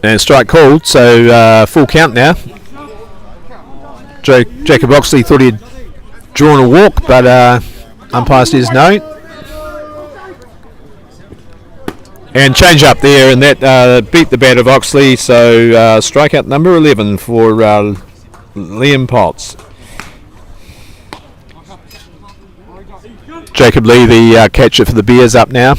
And strike called, so full count now. Jacob Oxley thought he'd drawn a walk, but umpire says no. And change up there, and that beat the bat of Oxley, so strikeout number 11 for Liam Potts. Jacob Lee, the catcher for the Bears, up now.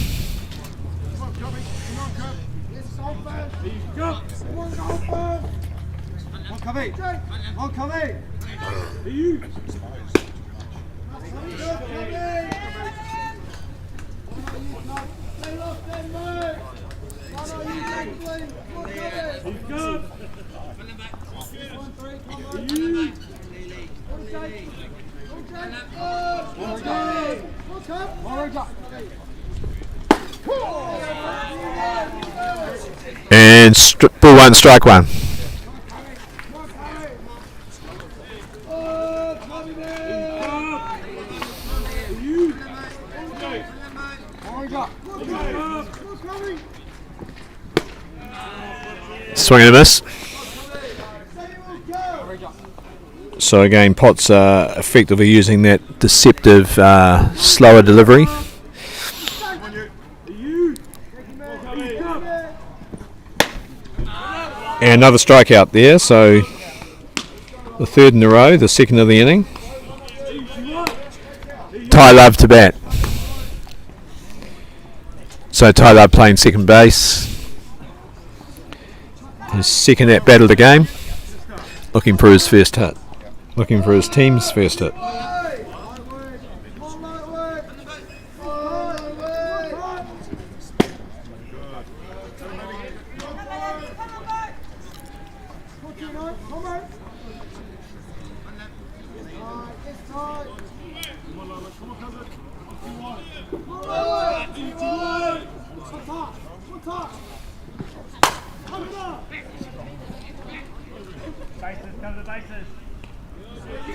And ball 1, strike 1. Swing and a miss. So again, Potts effectively using that deceptive slower delivery. And another strikeout there, so the third in a row, the second of the inning. Ty Love to bat. So Ty Love playing second base. His second at bat of the game. Looking for his first hit. Looking for his team's first hit.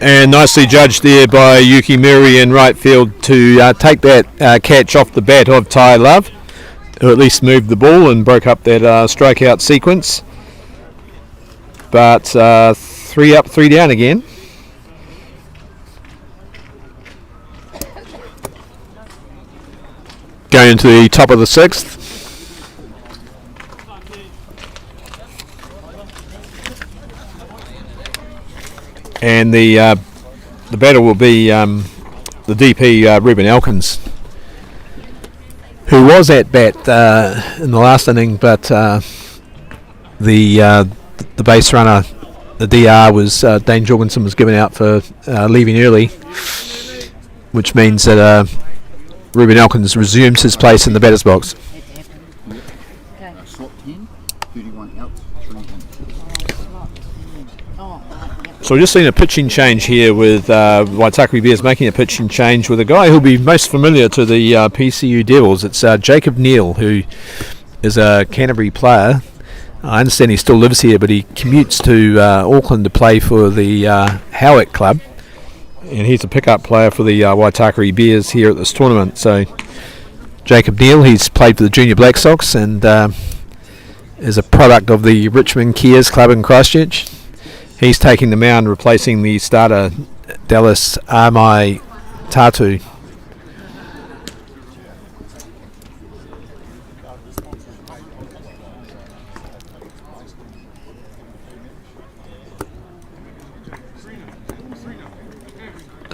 And nicely judged there by Yuki Muri in right field to take that catch off the bat of Ty Love, who at least moved the ball and broke up that strikeout sequence. But 3 up, 3 down again. Going into the top of the 6th. And the batter will be the DP Ruben Elkins, who was at bat in the last inning, but the base runner, the DR, was Dane Jorgensen was given out for leaving early, which means that Ruben Elkins resumes his place in the batter's box. So we've just seen a pitching change here with Waitakere Bears making a pitching change with a guy who'll be most familiar to the PCU Devils. It's Jacob Neal, who is a Canterbury player. I understand he still lives here, but he commutes to Auckland to play for the Howick club. And he's a pickup player for the Waitakere Bears here at this tournament. So Jacob Neal, he's played for the Junior Black Sox and is a product of the Richmond Kiers club in Christchurch. He's taking the mound, replacing the starter Dallas Armai Tatu.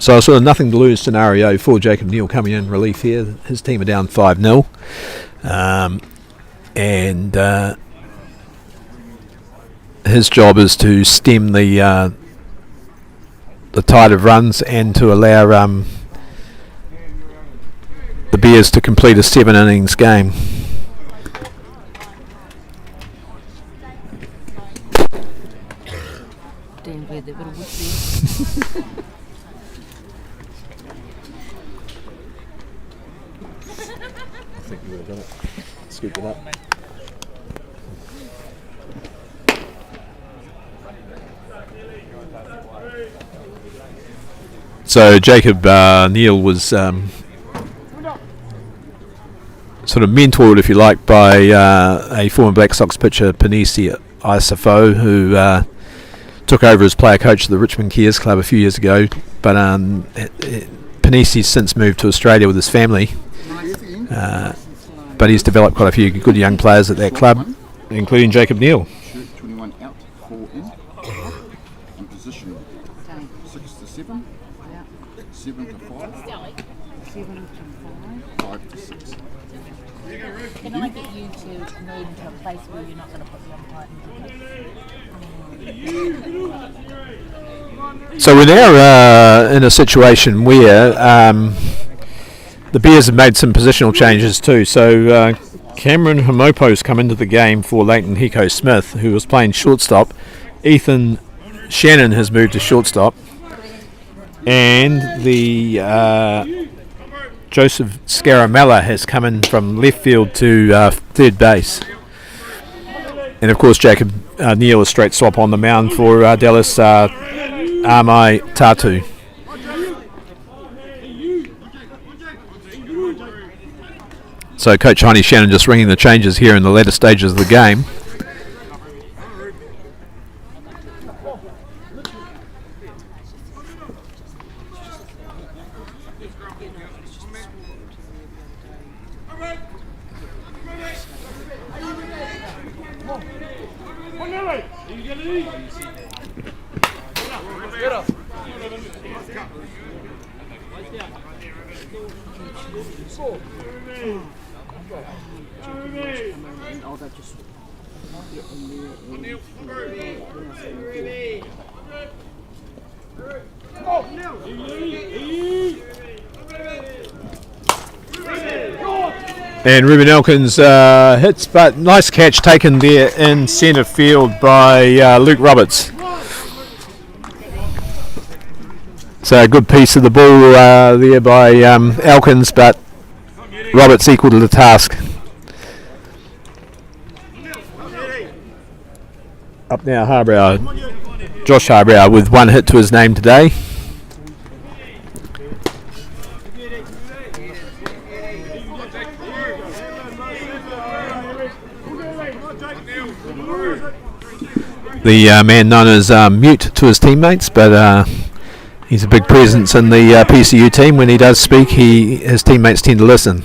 So sort of nothing to lose scenario for Jacob Neal coming in relief here. His team are down 5-0. And his job is to stem the tide of runs and to allow the Bears to complete a 7 innings game. I think you would have done it. Scooped it up. So Jacob Neal was sort of mentored, if you like, by a former Black Sox pitcher, Panisi Isafo, who took over as player coach of the Richmond Kiers club a few years ago. But Panisi's since moved to Australia with his family. But he's developed quite a few good young players at that club, including Jacob Neal. 21 out, 4 in. And position 6 to 7. 7 to 5. 5 to 6. Can I get you to move into a place where you're not going to put the umpire? So we're now in a situation where the Bears have made some positional changes too. So Cameron Hamopo's come into the game for Leighton Hiko Smith, who was playing shortstop. Ethan Shannon has moved to shortstop. And the Joseph Scaramella has come in from left field to third base. And of course Jacob Neal is straight swap on the mound for Dallas Armai Tatu. So Coach Heine Shannon just ringing the changes here in the later stages of the game. And Ruben Elkins hits, but nice catch taken there in centre field by Luke Roberts. So a good piece of the ball there by Elkins, but Roberts equal to the task. Up now, Harbrow. Josh Harbrow with 1 hit to his name today. The man known as mute to his teammates, but he's a big presence in the PCU team. When he does speak, his teammates tend to listen.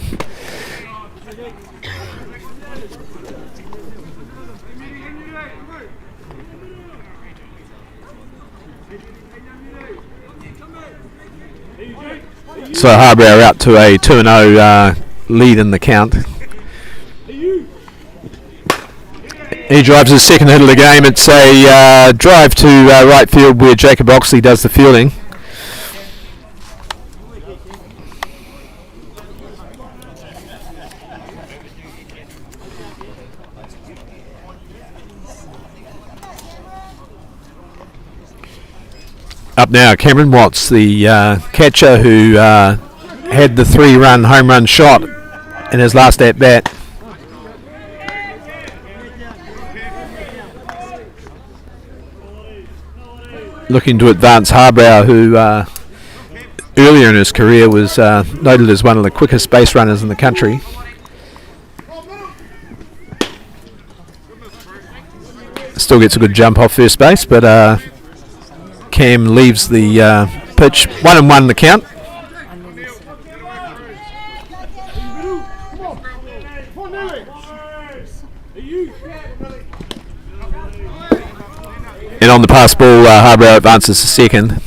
So Harbrow out to a 2-0 lead in the count. He drives his second hit of the game. It's a drive to right field where Jacob Oxley does the fielding. Up now, Cameron Watts, the catcher who had the 3-run home run shot in his last at-bat. Looking to advance Harbrow, who earlier in his career was noted as one of the quickest base runners in the country. Still gets a good jump off first base, but Cam leaves the pitch 1-1 in the count. And on the pass ball, Harbrow advances to second.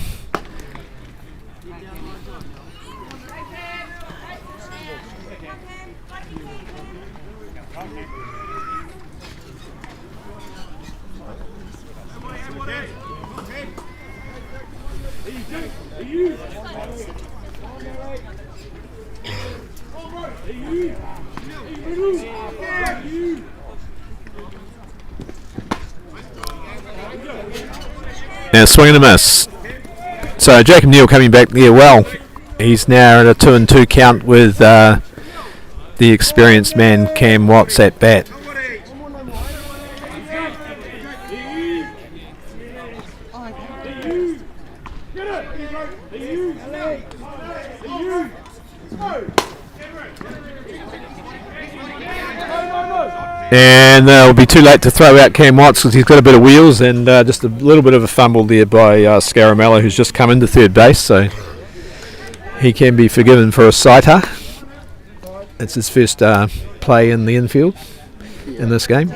Now swing and a miss. So Jacob Neal coming back there well. He's now at a 2-2 count with the experienced man Cam Watts at bat. And it'll be too late to throw out Cam Watts because he's got a bit of wheels and just a little bit of a fumble there by Scaramello, who's just come into third base, so he can be forgiven for a sighter. It's his first play in the infield in this game.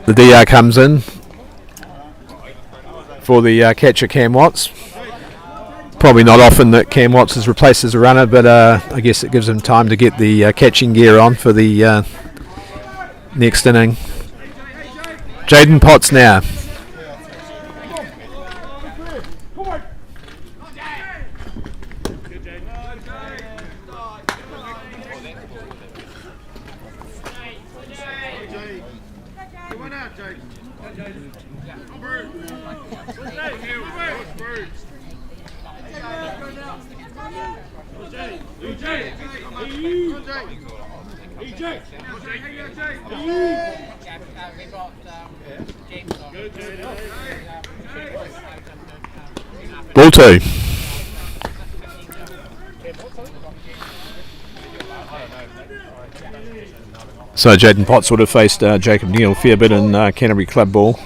The DR comes in for the catcher Cam Watts. Probably not often that Cam Watts is replaced as a runner, but I guess it gives him time to get the catching gear on for the next inning. Jaden Potts now. Ball two. So Jaden Potts would have faced Jacob Neal a fair bit in Canterbury Club ball.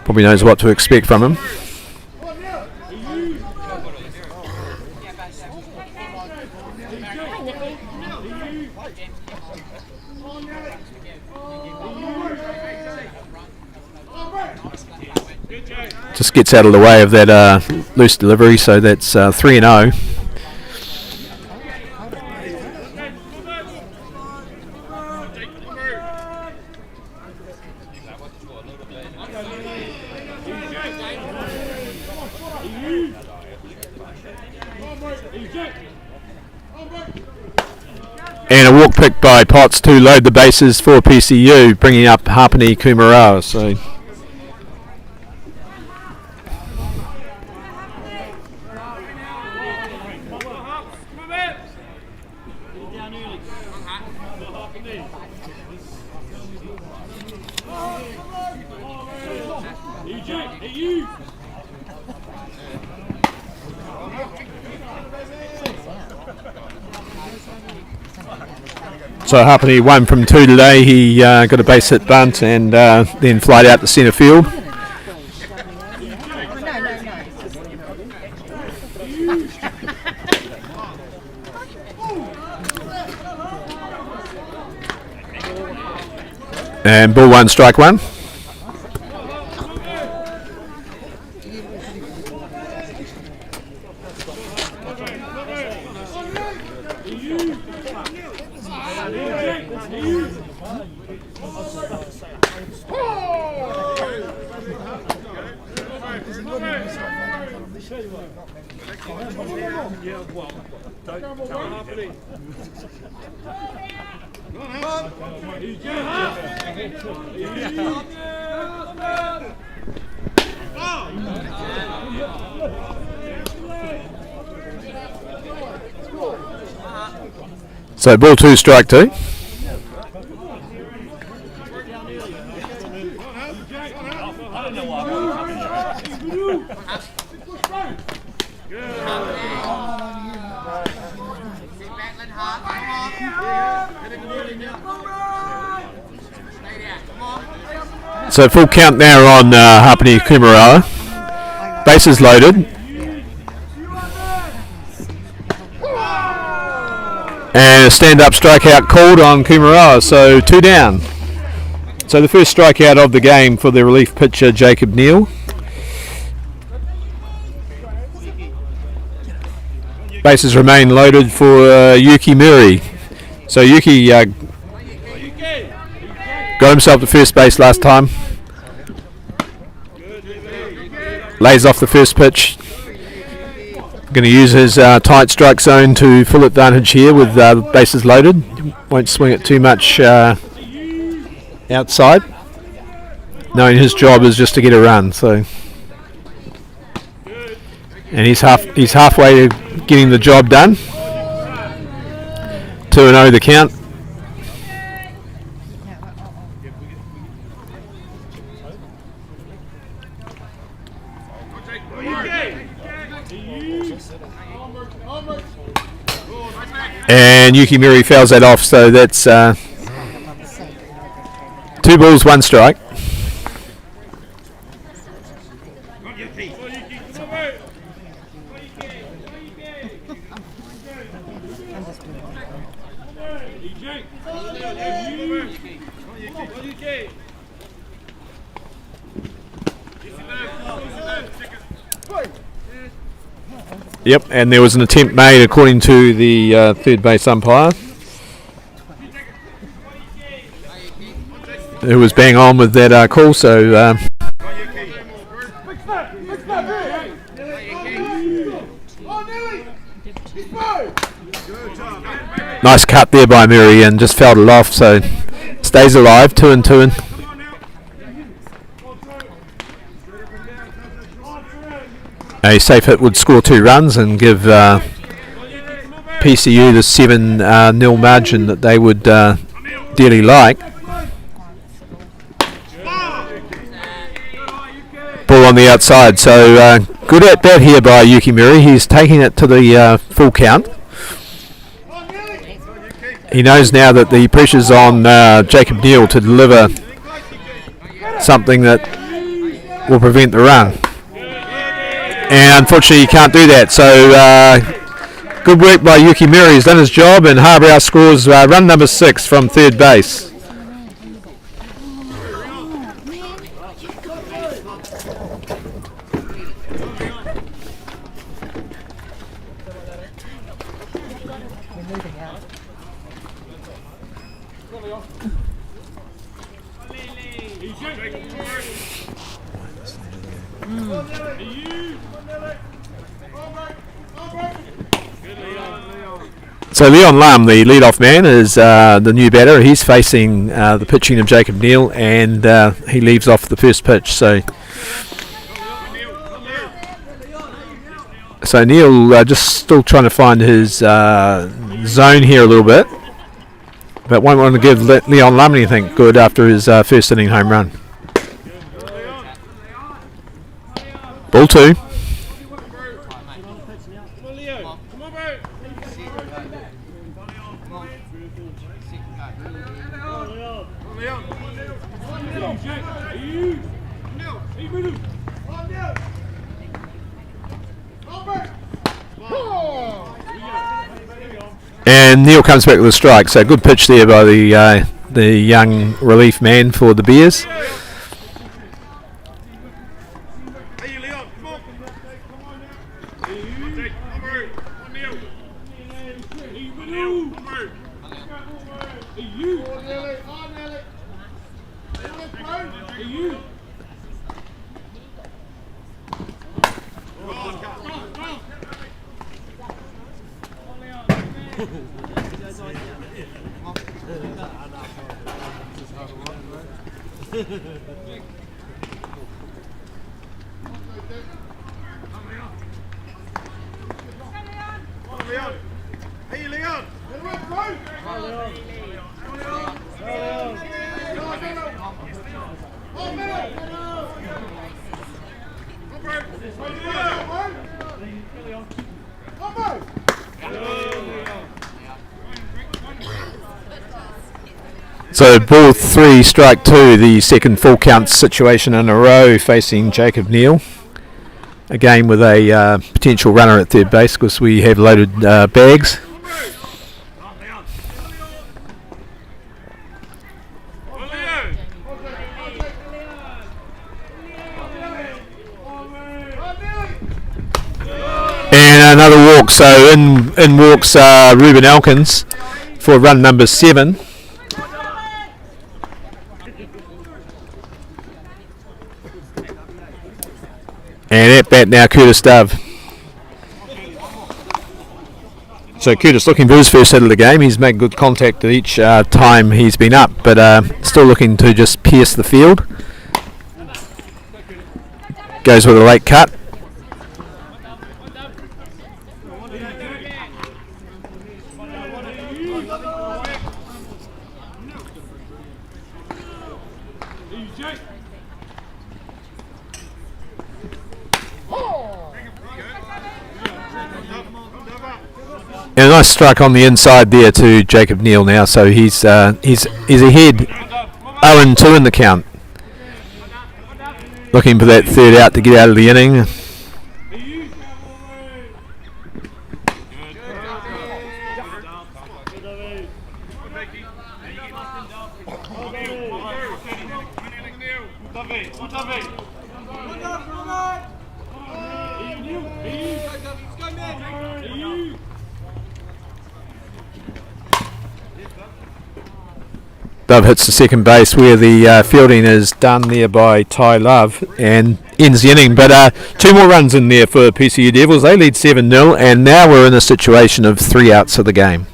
Probably knows what to expect from him. Just gets out of the way of that loose delivery, so that's 3-0. And a walk picked by Potts to load the bases for PCU, bringing up Hapani Kumarawa. So So Harpenny 1 from 2 today. He got a base hit bunt and then flied out to centre field. And ball 1, strike 1. So ball 2, strike 2. So full count now on Harpenny Kumarawa. Bases loaded. And a stand-up strikeout called on Kumarawa, so 2 down. So the first strikeout of the game for the relief pitcher, Jacob Neal. Bases remain loaded for Yuki Murray. So Yuki got himself to first base last time. Lays off the first pitch. Going to use his tight strike zone to full advantage here with bases loaded. Won't swing it too much outside, knowing his job is just to get a run. So, and he's halfway to getting the job done. 2-0 the count. And Yuki Murray fouls that off, so that's 2 balls, 1 strike. Yep, and there was an attempt made according to the third base umpire, who was bang on with that call, so nice cut there by Murray and just fouled it off, so stays alive, 2-2. A safe hit would score 2 runs and give PCU the 7-0 margin that they would dearly like. Ball on the outside, so good at bat here by Yuki Murray. He's taking it to the full count. He knows now that the pressure's on Jacob Neal to deliver something that will prevent the run. And unfortunately he can't do that, so good work by Yuki Murray. He's done his job, and Harbrow scores run number 6 from third base. So Leon Lam, the leadoff man, is the new batter. He's facing the pitching of Jacob Neal, and he leaves off the first pitch. So Neal just still trying to find his zone here a little bit, but won't want to give Leon Lam anything good after his first inning home run. Ball 2. And Neil comes back with a strike, so good pitch there by the young relief man for the Bears. So ball 3, strike 2, the second full count situation in a row facing Jacob Neal. Again with a potential runner at third base because we have loaded bags. And another walk, so in walks Ruben Elkins for run number 7. And at bat now Curtis Dove. So Curtis looking for his first hit of the game. He's made good contact at each time he's been up, but still looking to just pierce the field. Goes with a late cut. And a nice strike on the inside there to Jacob Neal now, so he's ahead 0-2 in the count. Looking for that third out to get out of the inning. Dove hits the second base where the fielding is done there by Ty Love and ends the inning. But 2 more runs in there for PCU Devils. They lead 7-0 and now we're in a situation of 3 outs of the game.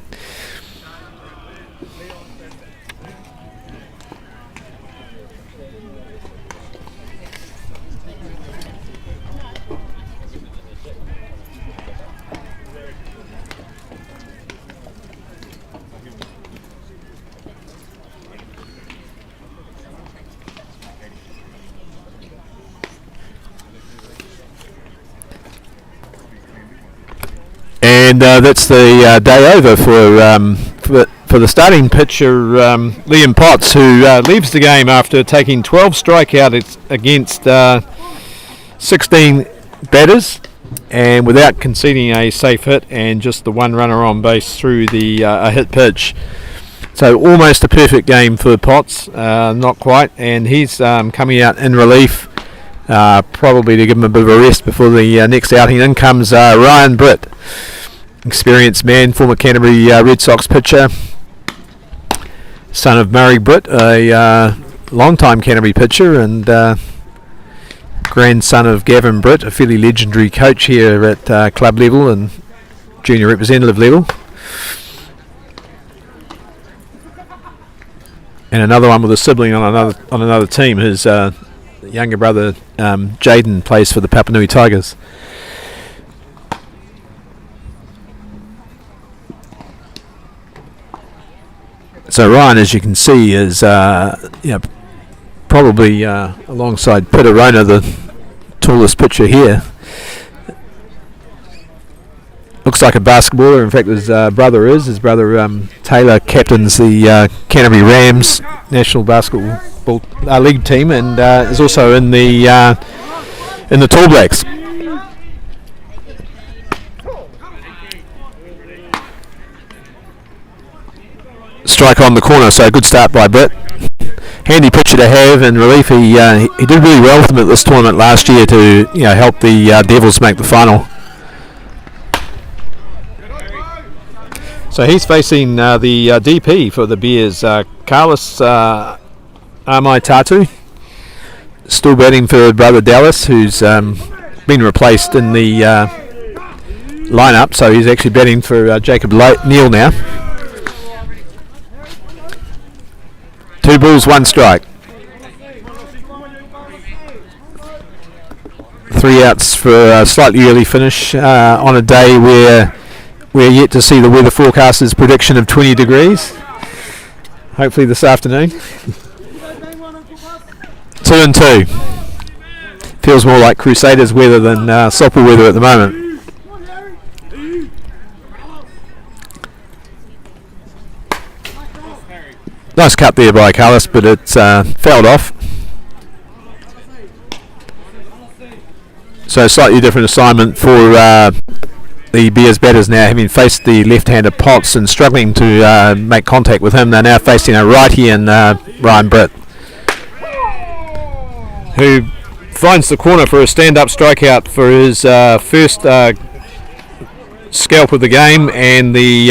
And that's the day over for the starting pitcher, Liam Potts, who leaves the game after taking 12 strikeouts against 16 batters and without conceding a safe hit and just the 1 runner on base through the a hit pitch. So almost a perfect game for Potts, not quite, and he's coming out in relief, probably to give him a bit of a rest before the next outing. In comes Ryan Britt. Experienced man, former Canterbury Red Sox pitcher, son of Murray Britt, a long-time Canterbury pitcher, and grandson of Gavin Britt, a fairly legendary coach here at club level and junior representative level. And another one with a sibling on another team. His younger brother Jaden plays for the Papua Nui Tigers. So Ryan, as you can see, is probably alongside Peter Rona, the smallest picture here. Looks like a basketballer. In fact, his brother Taylor captains the Canterbury Rams national basketball league team, and is also in the Tall Blacks. Strike on the corner, so a good start by Britt. Handy pitcher to have in relief. He did really well with them at this tournament last year to help the Devils make the final. So he's facing the DP for the Bears, Carlos Amaitatu, still batting for brother Dallas, who's been replaced in the lineup. So he's actually batting for Jacob Neal now. 2 balls, 1 strike. 3 outs for a slightly early finish on a day where we're yet to see the weather forecaster's prediction of 20 degrees. Hopefully this afternoon. 2 and 2. Feels more like Crusaders weather than Soppel weather at the moment. Nice cut there by Carlos, but it's fouled off. So slightly different assignment for the Bears batters now, having faced the left-hander Potts and struggling to make contact with him. They're now facing a righty in Ryan Britt, who finds the corner for a stand-up strikeout for his first scalp of the game and the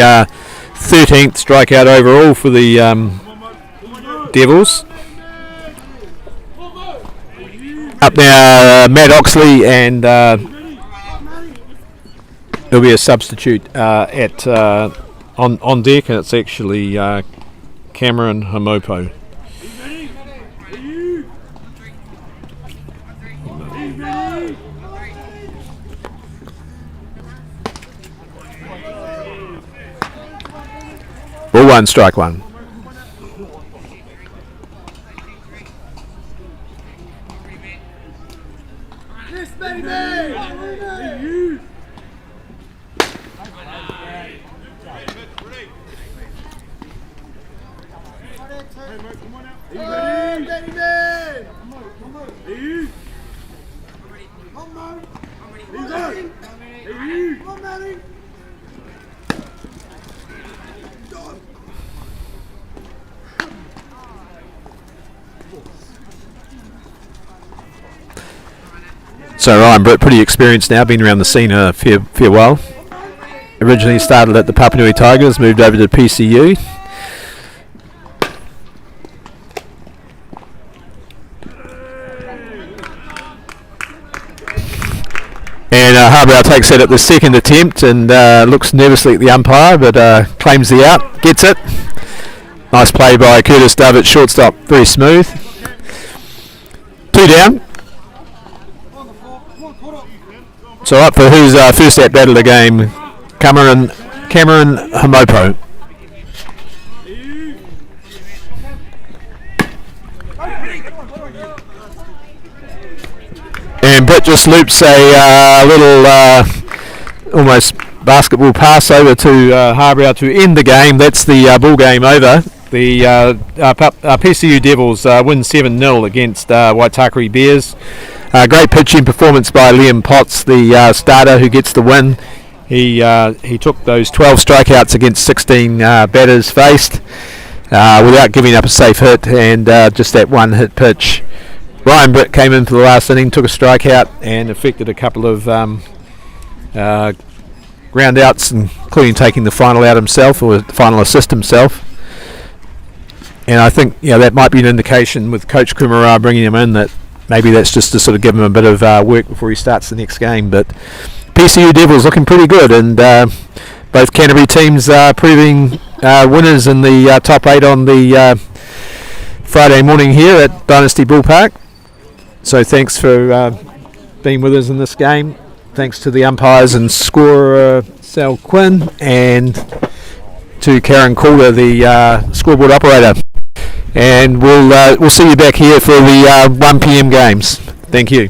13th strikeout overall for the Devils. Up now, Matt Oxley, and there'll be a substitute on deck, and it's actually Cameron Hamopo. Ball 1, strike 1. So Ryan Britt, pretty experienced now, been around the scene a fair while. Originally started at the Papua Nui Tigers, moved over to PCU. And Harbrow takes it at the second attempt and looks nervously at the umpire, but claims the out, gets it. Nice play by Curtis Dove at shortstop, very smooth. 2 down. So up for who's first at bat of the game, Cameron Hamopo. And Britt just loops a little almost basketball pass over to Harbrow to end the game. That's the ball game over. The PCU Devils win 7-0 against Waitakere Bears. Great pitching performance by Liam Potts, the starter, who gets the win. He took those 12 strikeouts against 16 batters faced without giving up a safe hit, and just that one hit pitch. Ryan Britt came in for the last inning, took a strikeout and affected a couple of ground outs, including taking the final out himself, or the final assist himself. And I think that might be an indication with Coach Kumara bringing him in that maybe that's just to sort of give him a bit of work before he starts the next game. But PCU Devils looking pretty good, and both Canterbury teams proving winners in the top 8 on the Friday morning here at Dynasty Ballpark. So thanks for being with us in this game. Thanks to the umpires and scorer Sal Quinn, and to Karen Calder, the scoreboard operator. And we'll see you back here for the 1 p.m. games. Thank you.